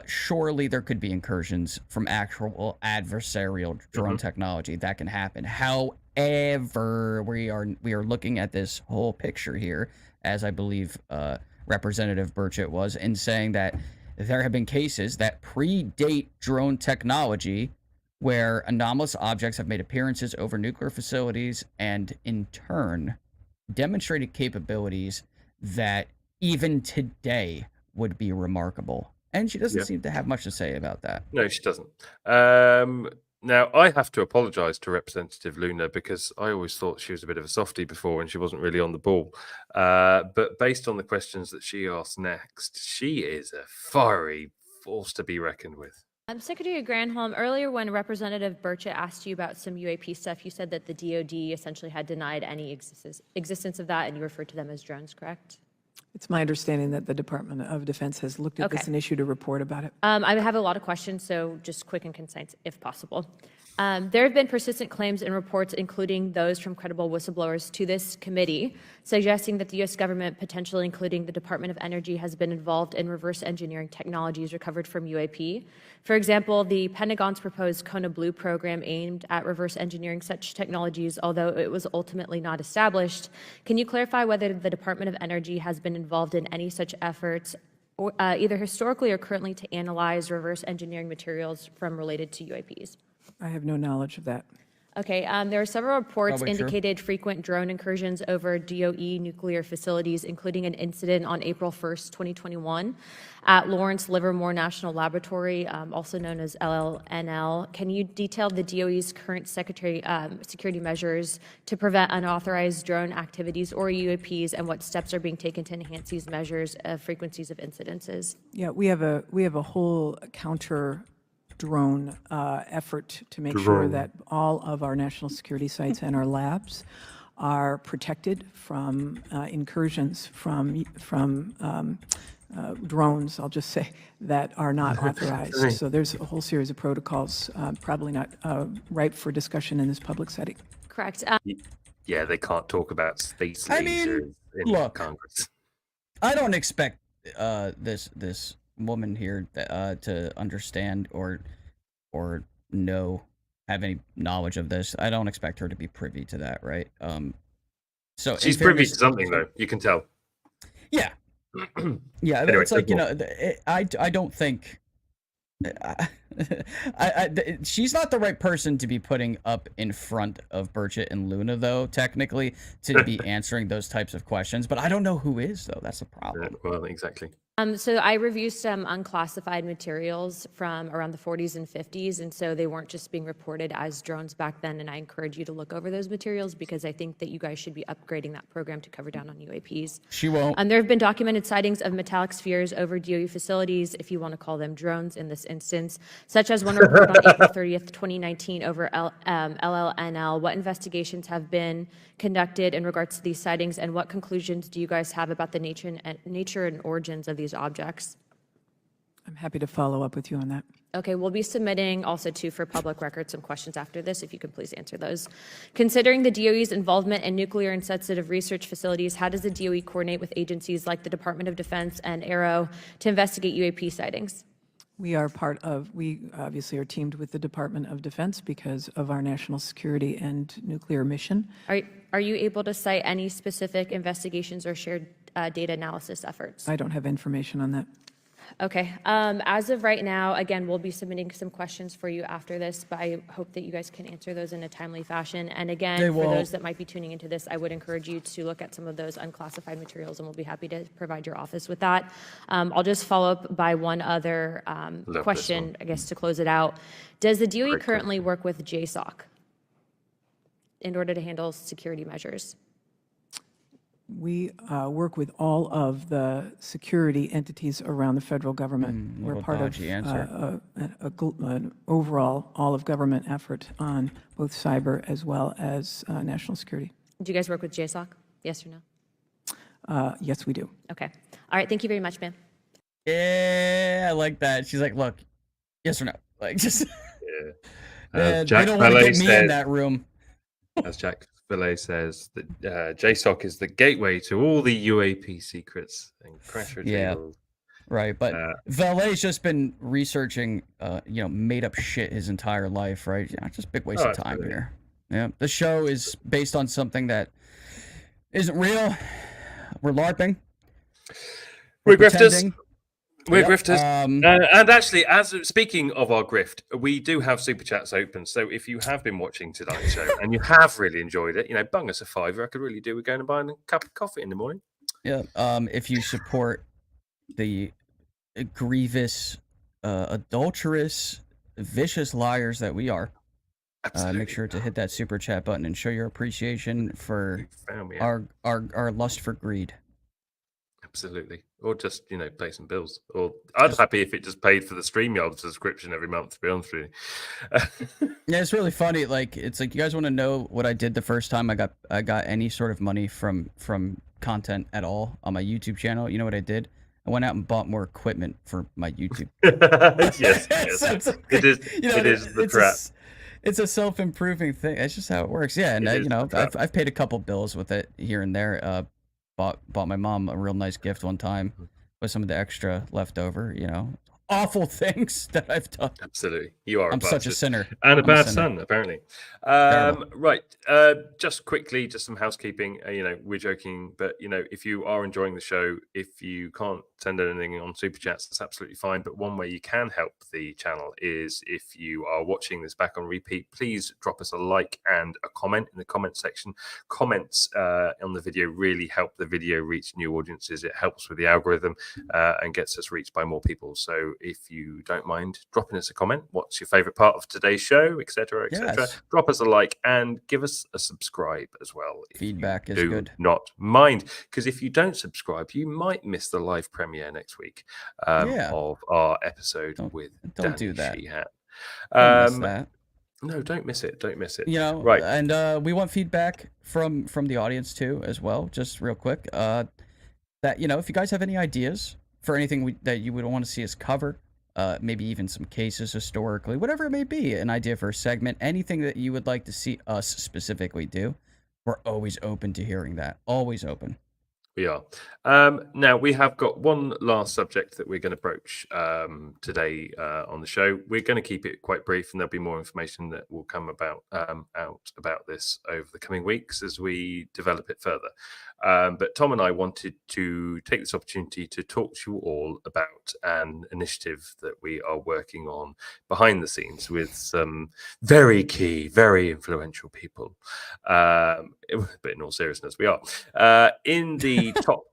Surely there could be incursions from actual adversarial drone technology that can happen. However, we are looking at this whole picture here, as I believe Representative Burchett was, in saying that there have been cases that predate drone technology where anomalous objects have made appearances over nuclear facilities and in turn demonstrated capabilities that even today would be remarkable. And she doesn't seem to have much to say about that. No, she doesn't. Now, I have to apologise to Representative Luna because I always thought she was a bit of a softie before and she wasn't really on the ball. But based on the questions that she asked next, she is a fiery force to be reckoned with. Secretary Granholm, earlier when Representative Burchett asked you about some UAP stuff, you said that the DOD essentially had denied any existence of that, and you referred to them as drones, correct? It's my understanding that the Department of Defense has looked at this and issued a report about it. I have a lot of questions, so just quick and concise if possible. There have been persistent claims and reports, including those from credible whistleblowers to this committee, suggesting that the U.S. government, potentially including the Department of Energy, has been involved in reverse engineering technologies recovered from UAP. For example, the Pentagon's proposed Kona Blue program aimed at reverse engineering such technologies, although it was ultimately not established. Can you clarify whether the Department of Energy has been involved in any such efforts, or, either historically or currently, to analyze reverse engineering materials from related to UAPs? I have no knowledge of that. Okay, there are several reports indicated frequent drone incursions over DOE nuclear facilities, including an incident on April 1st, 2021 at Lawrence Livermore National Laboratory, also known as LLNL. Can you detail the DOE's current security measures to prevent unauthorized drone activities or UAPs, and what steps are being taken to enhance these measures of frequencies of incidences? Yeah, we have a whole counter drone effort to make sure that all of our national security sites and our labs are protected from incursions from drones, I'll just say, that are not authorized. So there's a whole series of protocols, probably not ripe for discussion in this public setting. Correct. Yeah, they can't talk about space lasers in Congress. I don't expect this woman here to understand or have any knowledge of this. I don't expect her to be privy to that, right? So she's privy to something, though. You can tell. Yeah, yeah. Anyway, it's like, you know, I don't think she's not the right person to be putting up in front of Burchett and Luna, though, technically, to be answering those types of questions. But I don't know who is, though. That's the problem. Well, exactly. So I reviewed some unclassified materials from around the 40s and 50s, and so they weren't just being reported as drones back then, and I encourage you to look over those materials because I think that you guys should be upgrading that program to cover down on UAPs. She won't. There have been documented sightings of metallic spheres over DOE facilities, if you want to call them drones in this instance, such as one report on April 30th, 2019 over LLNL. What investigations have been conducted in regards to these sightings, and what conclusions do you guys have about the nature and origins of these objects? I'm happy to follow up with you on that. Okay, we'll be submitting also too for public record some questions after this, if you could please answer those. Considering the DOE's involvement in nuclear and sensitive research facilities, how does the DOE coordinate with agencies like the Department of Defense and AARO to investigate UAP sightings? We obviously are teamed with the Department of Defense because of our national security and nuclear mission. Are you able to cite any specific investigations or shared data analysis efforts? I don't have information on that. Okay. As of right now, again, we'll be submitting some questions for you after this, but I hope that you guys can answer those in a timely fashion. And again, for those that might be tuning into this, I would encourage you to look at some of those unclassified materials, and we'll be happy to provide your office with that. I'll just follow up by one other question, I guess, to close it out. Does the DOE currently work with JSOC in order to handle security measures? We work with all of the security entities around the federal government. We're part of an overall all-of-government effort on both cyber as well as national security. Do you guys work with JSOC? Yes or no? Yes, we do. Okay. All right. Thank you very much, ma'am. Yeah, I like that. She's like, look, yes or no? Like, just Jack they don't want to get me in that room. As Jack Valet says, that JSOC is the gateway to all the UAP secrets and crash retrievals. Right, but Valet's just been researching, made up shit his entire life, right? Just big waste of time here. Yeah, the show is based on something that isn't real. We're LARPing. We're grifters. pretending. We're Yep. grifters. And actually, speaking of our grift, we do have super chats open. So if you have been watching tonight's show and you have really enjoyed it, bung us a $5. I could really do with going and buying a cup of coffee in the morning. Yeah. If you support the grievous, adulterous, vicious liars that we are, make sure to hit that super chat button and show your appreciation for our lust for greed. Absolutely. Or just, pay some bills. Or I'd happy if it just paid for the StreamYard subscription every month, to be honest with you. Yeah, it's really funny. It's like, you guys want to know what I did the first time I got any sort of money from content at all on my YouTube channel? You know what I did? I went out and bought more equipment for my YouTube. yes. It is the trap. It's a self-improving thing. That's just how it works. Yeah, and I've paid a couple bills with it here and there. Bought my mom a real nice gift one time with some of the extra leftover, awful things that I've done. Absolutely. You are I'm such a sinner. And a bad son, apparently. Right. Just quickly, just some housekeeping. We're joking, but, if you are enjoying the show, if you can't send anything on Super Chats, that's absolutely fine. But one way you can help the channel is if you are watching this back on repeat, please drop us a like and a comment in the comment section. Comments on the video really help the video reach new audiences. It helps with the algorithm and gets us reached by more people. So if you don't mind dropping us a comment, what's your favorite part of today's show, etc., etc. Yes. Drop us a like and give us a subscribe as well. Feedback is do good. Not mind, because if you don't subscribe, you might miss the live premiere next week of our episode with Don't Danny do that. Sheehan. Don't miss that. No, don't miss it. Don't miss it. Right. And we want feedback from the audience too, as well. Just real quick, that if you guys have any ideas for anything that you would want to see us cover, maybe even some cases historically, whatever it may be, an idea for a segment, anything that you would like to see us specifically do, we're always open to hearing that. Always open. We are. Now, we have got one last subject that we're going to broach today on the show. We're going to keep it quite brief, and there'll be more information that will come out about this over the coming weeks as we develop it further. But Tom and I wanted to take this opportunity to talk to you all about an initiative that we are working on behind the scenes with some very key, very influential people. But in all seriousness, we are in the top.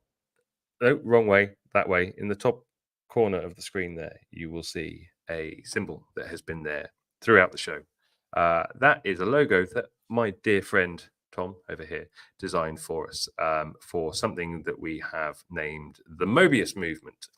no, wrong way, that way. In the top corner of the screen there, you will see a symbol that has been there throughout the show. That is a logo that my dear friend Tom over here designed for us for something that we have named the Mobius Movement.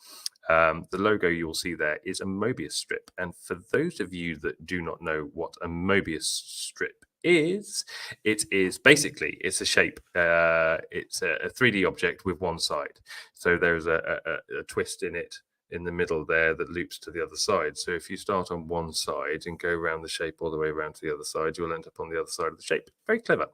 The logo you will see there is a Mobius strip. And for those of you that do not know what a Mobius strip is, it is basically, it's a shape. It's a 3D object with one side. So there's a twist in it in the middle there that loops to the other side. So if you start on one side and go around the shape all the way around to the other side, you'll end up on the other side of the shape. Very clever.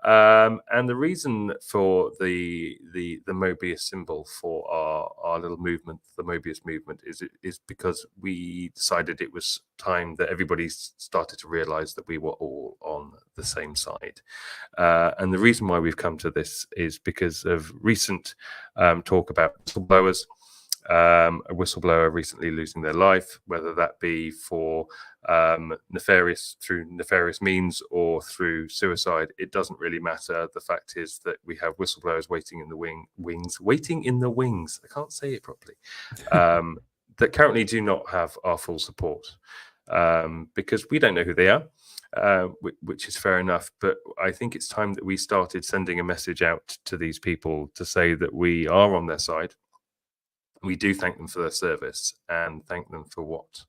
And the reason for the Mobius symbol for our little movement, the Mobius movement, is because we decided it was time that everybody started to realize that we were all on the same side. And the reason why we've come to this is because of recent talk about whistleblowers. A whistleblower recently losing their life, whether that be for nefarious means or through suicide, it doesn't really matter. The fact is that we have whistleblowers waiting in the wings. I can't say it properly. That currently do not have our full support because we don't know who they are. Which is fair enough, but I think it's time that we started sending a message out to these people to say that we are on their side. We do thank them for their service and thank them for what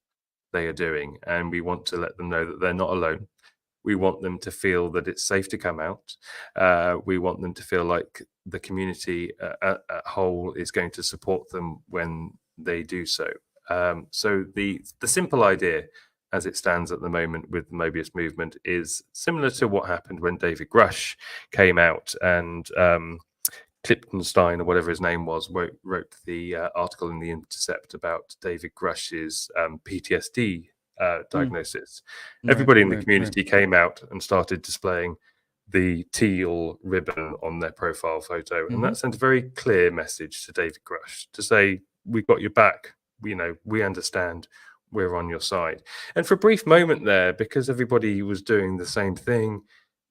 they are doing. And we want to let them know that they're not alone. We want them to feel that it's safe to come out. We want them to feel like the community at whole is going to support them when they do so. So the simple idea as it stands at the moment with the Mobius movement is similar to what happened when David Grush came out and Klippenstein, or whatever his name was, wrote the article in The Intercept about David Grush's PTSD diagnosis. Everybody in the community came out and started displaying the teal ribbon on their profile photo. And that sent a very clear message to David Grush to say, we got your back. We understand. We're on your side. And for a brief moment there, because everybody was doing the same thing,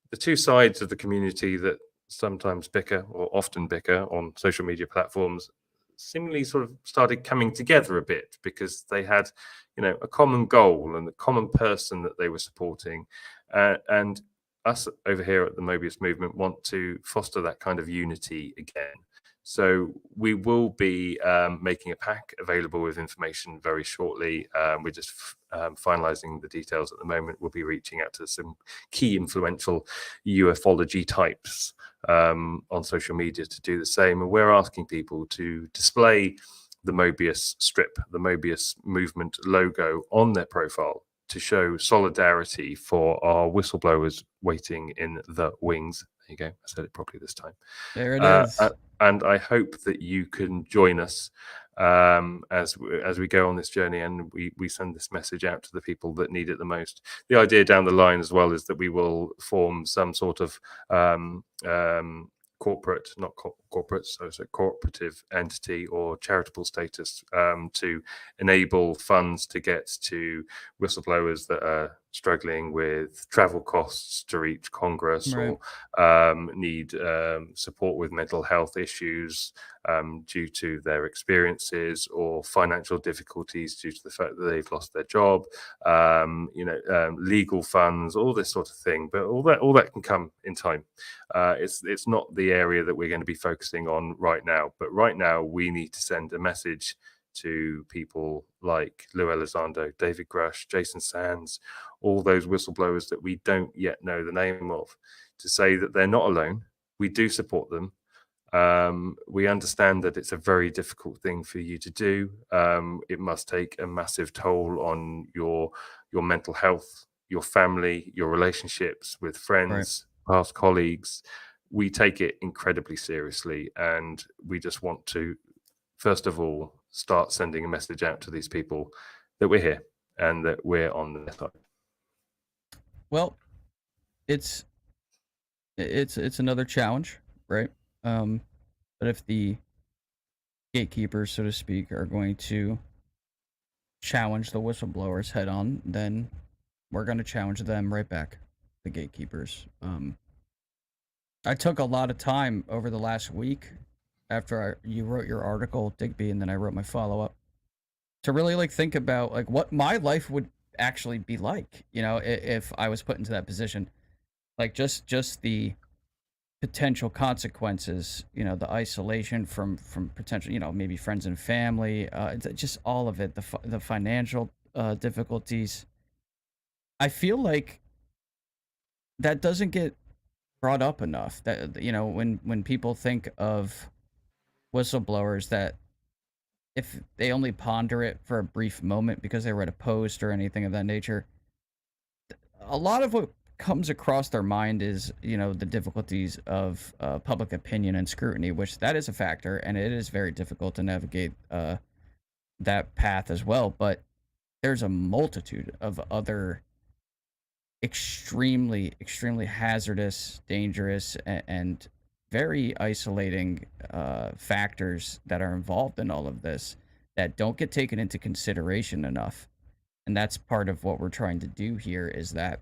the two sides of the community that sometimes bicker or often bicker on social media platforms seemingly sort of started coming together a bit because they had, a common goal and a common person that they were supporting. And us over here at the Mobius movement want to foster that kind of unity again. So we will be making a pack available with information very shortly. We're just finalizing the details at the moment. We'll be reaching out to some key influential ufology types on social media to do the same. And we're asking people to display the Mobius strip, the Mobius movement logo on their profile to show solidarity for our whistleblowers waiting in the wings. There you go. I said it properly this time. There it is. And I hope that you can join us as we go on this journey and we send this message out to the people that need it the most. The idea down the line as well is that we will form some sort of cooperative entity or charitable status to enable funds to get to whistleblowers that are struggling with travel costs to reach Congress, right, or need support with mental health issues due to their experiences, or financial difficulties due to the fact that they've lost their job, legal funds, all this sort of thing. But all that can come in time. It's not the area that we're going to be focusing on right now. But right now, we need to send a message to people like Lou Elizondo, David Grush, Jason Sands, all those whistleblowers that we don't yet know the name of, to say that they're not alone. We do support them. We understand that it's a very difficult thing for you to do. It must take a massive toll on your mental health, your family, your relationships with friends, right, past colleagues. We take it incredibly seriously, and we just want to, first of all, start sending a message out to these people that we're here and that we're on their side. Well, it's another challenge, right? But if the gatekeepers, so to speak, are going to challenge the whistleblowers head on, then we're going to challenge them right back, the gatekeepers. I took a lot of time over the last week after you wrote your article, Digby, and then I wrote my follow-up, to really like think about like what my life would actually be like, you know, if I was put into that position. Like just the potential consequences, you know, the isolation from potential, you know, maybe friends and family, just all of it, the financial difficulties. I feel like that doesn't get brought up enough. That, you know, when people think of whistleblowers, that if they only ponder it for a brief moment because they read a post or anything of that nature, a lot of what comes across their mind is, you know, the difficulties of public opinion and scrutiny, which that is a factor, and it is very difficult to navigate that path as well. But there's a multitude of other extremely hazardous, dangerous, and very isolating factors that are involved in all of this that don't get taken into consideration enough. And that's part of what we're trying to do here, is that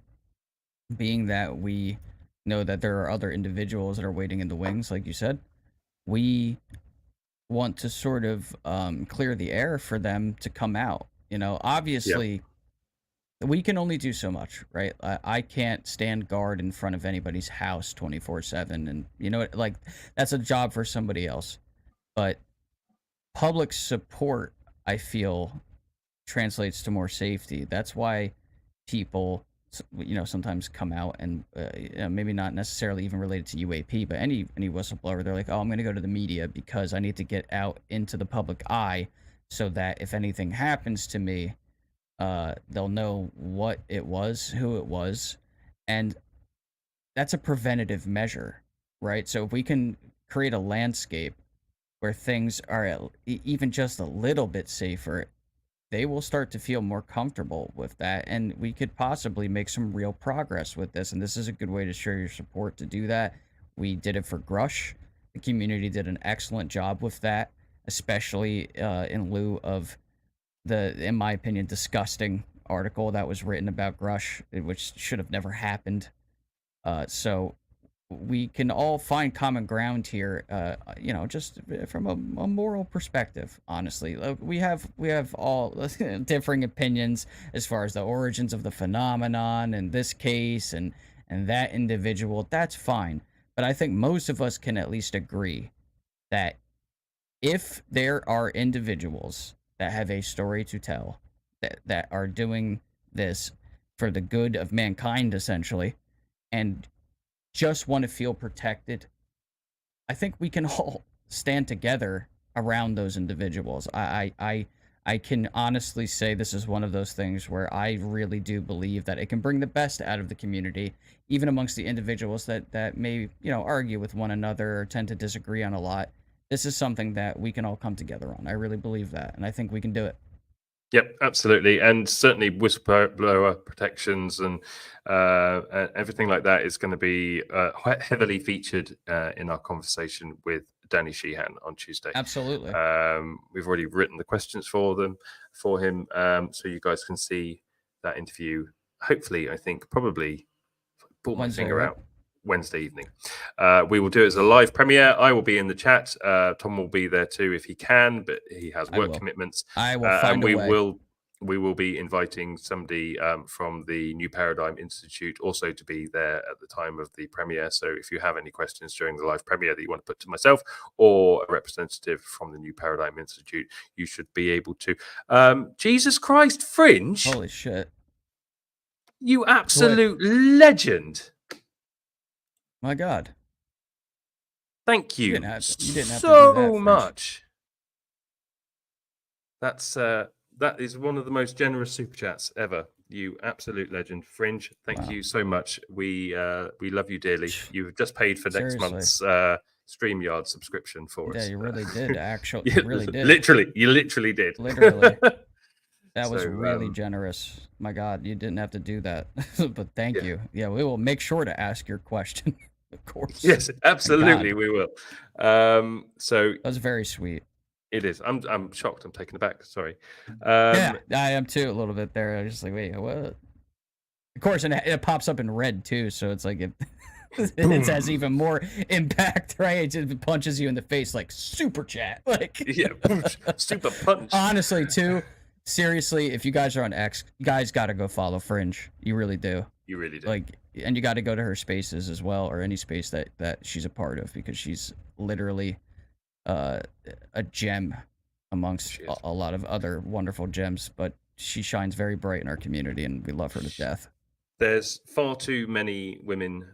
being that we know that there are other individuals that are waiting in the wings, like you said, we want to sort of clear the air for them to come out. You know, obviously, we can only do so much, right? I can't stand guard in front of anybody's house 24/7, and you know, like that's a job for somebody else. But public support, I feel, translates to more safety. That's why people, you know, sometimes come out and you know, maybe not necessarily even related to UAP, but any whistleblower, they're like, oh, I'm going to go to the media because I need to get out into the public eye so that if anything happens to me, they'll know what it was, who it was, and that's a preventative measure, right? So if we can create a landscape where things are even just a little bit safer, they will start to feel more comfortable with that, and we could possibly make some real progress with this. And this is a good way to show your support to do that. We did it for Grush. The community did an excellent job with that, especially in lieu of the, in my opinion, disgusting article that was written about Grush, which should have never happened. So we can all find common ground here, you know, just from a moral perspective. Honestly, we have all differing opinions as far as the origins of the phenomenon in this case and that individual. That's fine, but I think most of us can at least agree that if there are individuals that have a story to tell, that are doing this for the good of mankind, essentially, and just want to feel protected, I think we can all stand together around those individuals. I can honestly say this is one of those things where I really do believe that it can bring the best out of the community, even amongst the individuals that may, you know, argue with one another or tend to disagree on a lot. This is something that we can all come together on. I really believe that, and I think we can do it. Yep, absolutely, and certainly whistleblower protections and everything like that is going to be heavily featured in our conversation with Danny Sheehan on Tuesday. Absolutely. We've already written the questions for him, so you guys can see that interview. Hopefully, I think probably pull my finger out Wednesday evening. We will do it as a live premiere. I will be in the chat. Tom will be there too if he can, but he has work commitments. I will find and a way. We will be inviting somebody from the New Paradigm Institute also to be there at the time of the premiere. So if you have any questions during the live premiere that you want to put to myself or a representative from the New Paradigm Institute, you should be able to. Jesus Christ, Fringe! Holy shit! You absolute legend! My God. Thank you, you didn't have to do so that, much. That is one of the most generous super chats ever. You absolute legend, Fringe. Thank you so much. We love you dearly. You've just paid for next month's StreamYard subscription for us. Yeah, you really did. Actually, you really did. You literally did. Literally. That was really generous. My God, you didn't have to do that. But thank you. Yeah, we will make sure to ask your question, of course. Yes, absolutely, we will. So that was very sweet. It is. I'm shocked. I'm taken aback. Sorry. Yeah, I am too a little bit there. I was just like, wait, what? Of course, and it pops up in red too, so it's like it has even more impact, right? It just punches you in the face like super chat. Like Yeah, super punch. honestly, too. Seriously, if you guys are on X, you guys got to go follow Fringe. You really do. You really do. Like, and you got to go to her spaces as well, or any space that she's a part of, because she's literally a gem amongst a lot of other wonderful gems. But she shines very bright in our community, and we love her to death. There's far too many women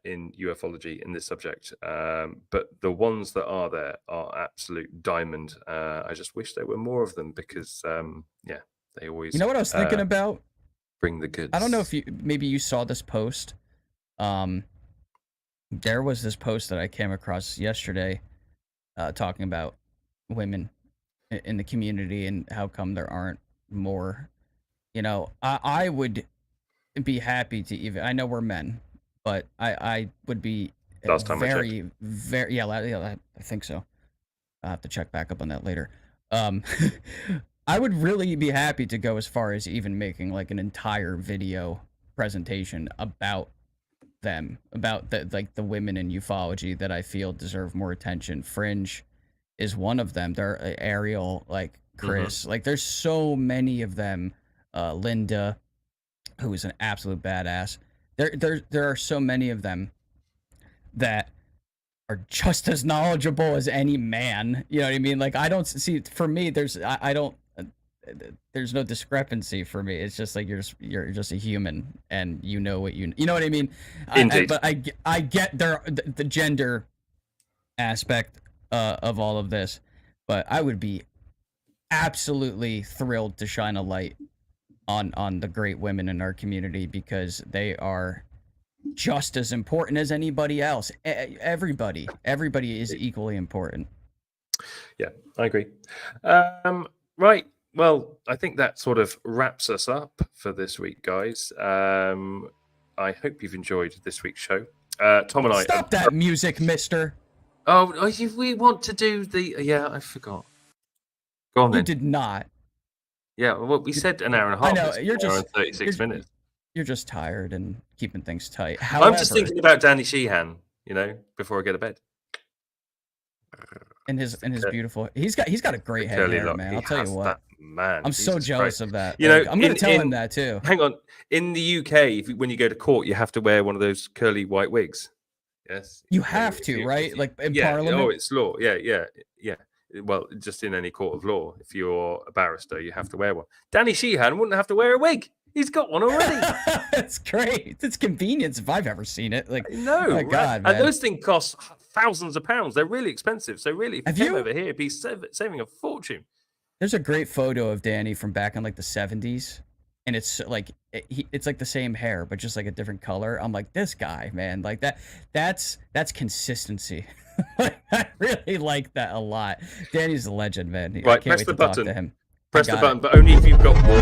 in ufology in this subject, but the ones that are there are absolute diamond. I just wish there were more of them because, yeah, they always. You know what I was thinking about? Bring the goods. I don't know if maybe you saw this post. There was this post that I came across yesterday, talking about women in the community and how come there aren't more. You know, I would be happy to even. I know we're men, but I would be Last time very, very. Yeah, I think so. I'll have to check back up on that later. I would really be happy to go as far as even making like an entire video presentation about them, about the women in ufology that I feel deserve more attention. Fringe is one of them. There, Ariel, like Chris, like there's so many of them. Linda, who is an absolute badass. There are so many of them that are just as knowledgeable as any man. You know what I mean? Like I don't see, for me, there's no discrepancy for me. It's just like you're just a human, and you know what you know what I mean. Indeed. But I get the gender aspect of all of this, but I would be absolutely thrilled to shine a light on the great women in our community, because they are just as important as anybody else. Everybody is equally important. Yeah, I agree. Right. Well, I think that sort of wraps us up for this week, guys. I hope you've enjoyed this week's show. Tom and I. Stop that music, mister. Oh, if we want to do the. Yeah, I forgot. Go on then. You did not. Yeah, well, we said an hour and a half. I know, you're just 36 minutes. You're just tired and keeping things tight. However, I'm just thinking about Danny Sheehan, before I go to bed. And his beautiful. He's got a great head hair, lock. man. I'll tell you what. Man, I'm so jealous of that. I'm gonna tell him that too. Hang on. In the UK, when you go to court, you have to wear one of those curly white wigs. Yes. You have to, right? Like in Parliament. Oh, it's law. Yeah. Well, just in any court of law, if you're a barrister, you have to wear one. Danny Sheehan wouldn't have to wear a wig. He's got one already. That's great. It's convenience if I've ever seen it. Like, no, oh my God, man. And those things cost thousands of pounds. They're really expensive. So really, if you came over here, it'd be saving a fortune. There's a great photo of Danny from back in like the 70s, and it's like it's like the same hair, but just like a different color. I'm like, this guy, man, like that's consistency. I really like that a lot. Danny's a legend, man. Right, I can't press wait the to talk button. to him. Press the button, but only if you've got more.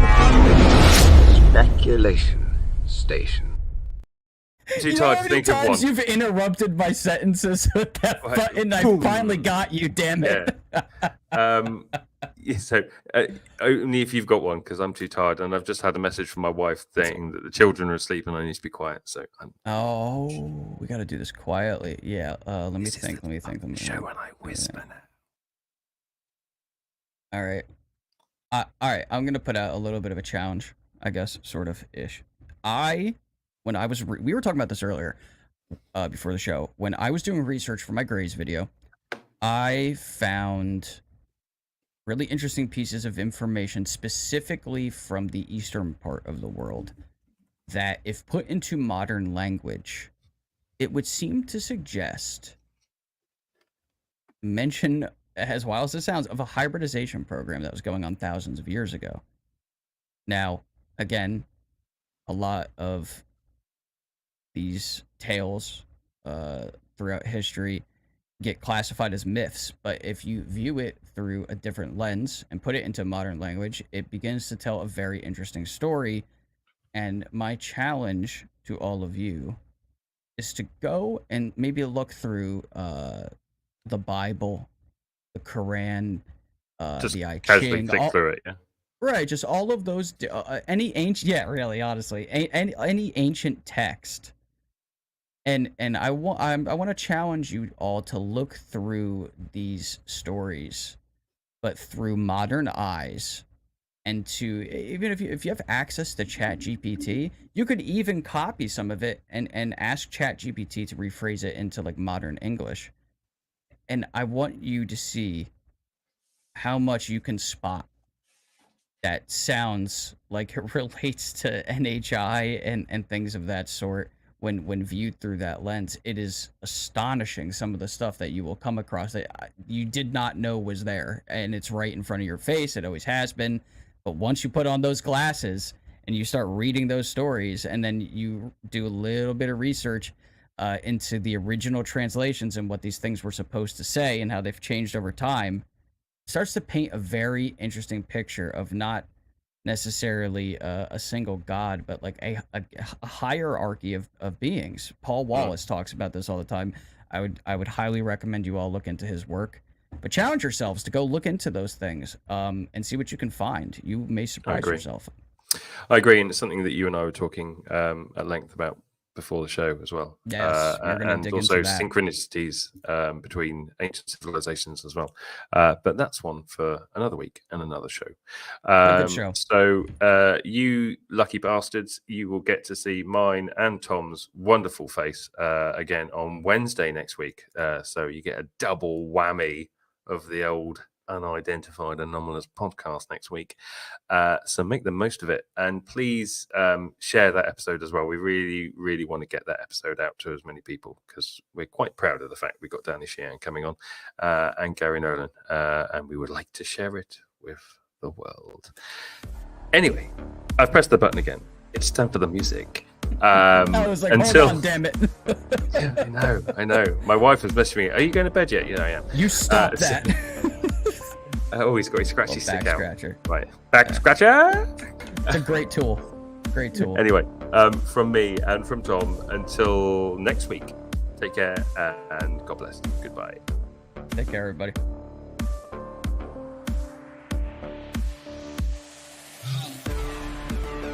Speculation station. Too tired to think of one. Times you've interrupted my sentences with that button. I finally got you. Damn it. Yeah. So only if you've got one, because I'm too tired, and I've just had a message from my wife saying that the children are asleep and I need to be quiet. So we got to do this quietly. Yeah. Let me think. Show when I whisper now. All right. All right. I'm gonna put out a little bit of a challenge, I guess, sort of ish. When I was we were talking about this earlier, before the show. When I was doing research for my Grays video, I found really interesting pieces of information, specifically from the eastern part of the world, that if put into modern language, it would seem to suggest, mention, as wild as it sounds, of a hybridization program that was going on thousands of years ago. Now, again, a lot of these tales throughout history get classified as myths, but if you view it through a different lens and put it into modern language, it begins to tell a very interesting story. And my challenge to all of you is to go and maybe look through the Bible, the Quran, just the I casually Ching, flick through it, yeah. Right, just all of those, any ancient, yeah, really, honestly, any ancient text, And I want to challenge you all to look through these stories, but through modern eyes, and to, even if you have access to ChatGPT, you could even copy some of it and ask ChatGPT to rephrase it into like modern English. And I want you to see how much you can spot that sounds like it relates to NHI and things of that sort when viewed through that lens. It is astonishing, some of the stuff that you will come across that you did not know was there, and it's right in front of your face. It always has been. But once you put on those glasses and you start reading those stories, and then you do a little bit of research into the original translations and what these things were supposed to say and how they've changed over time, it starts to paint a very interesting picture of not necessarily a single god, but like a hierarchy of beings. Paul Wallace talks about this all the time. I would highly recommend you all look into his work. But challenge yourselves to go look into those things and see what you can find. You may surprise yourself. I agree, and it's something that you and I were talking at length about before the show as well. Yes, and also synchronicities between ancient civilizations as well. But that's one for another week and another show. Good show. So you lucky bastards, you will get to see mine and Tom's wonderful face again on Wednesday next week. So you get a double whammy of the old Unidentified Anomalous Podcast next week. So make the most of it, and please share that episode as well. We really, really want to get that episode out to as many people, because we're quite proud of the fact we got Danny Sheehan coming on and Gary Nolan, and we would like to share it with the world. Anyway, I've pressed the button again. It's time for the music. I was like, hold on, damn it. Yeah, I know. My wife was messaging me, are you going to bed yet? Yeah, I am. You stop that. Oh, he's got his scratchy stick out. Scratcher. Right. Back scratcher. It's a great tool. Great tool. Anyway, from me and from Tom, until next week, take care and God bless. Goodbye. Take care, everybody.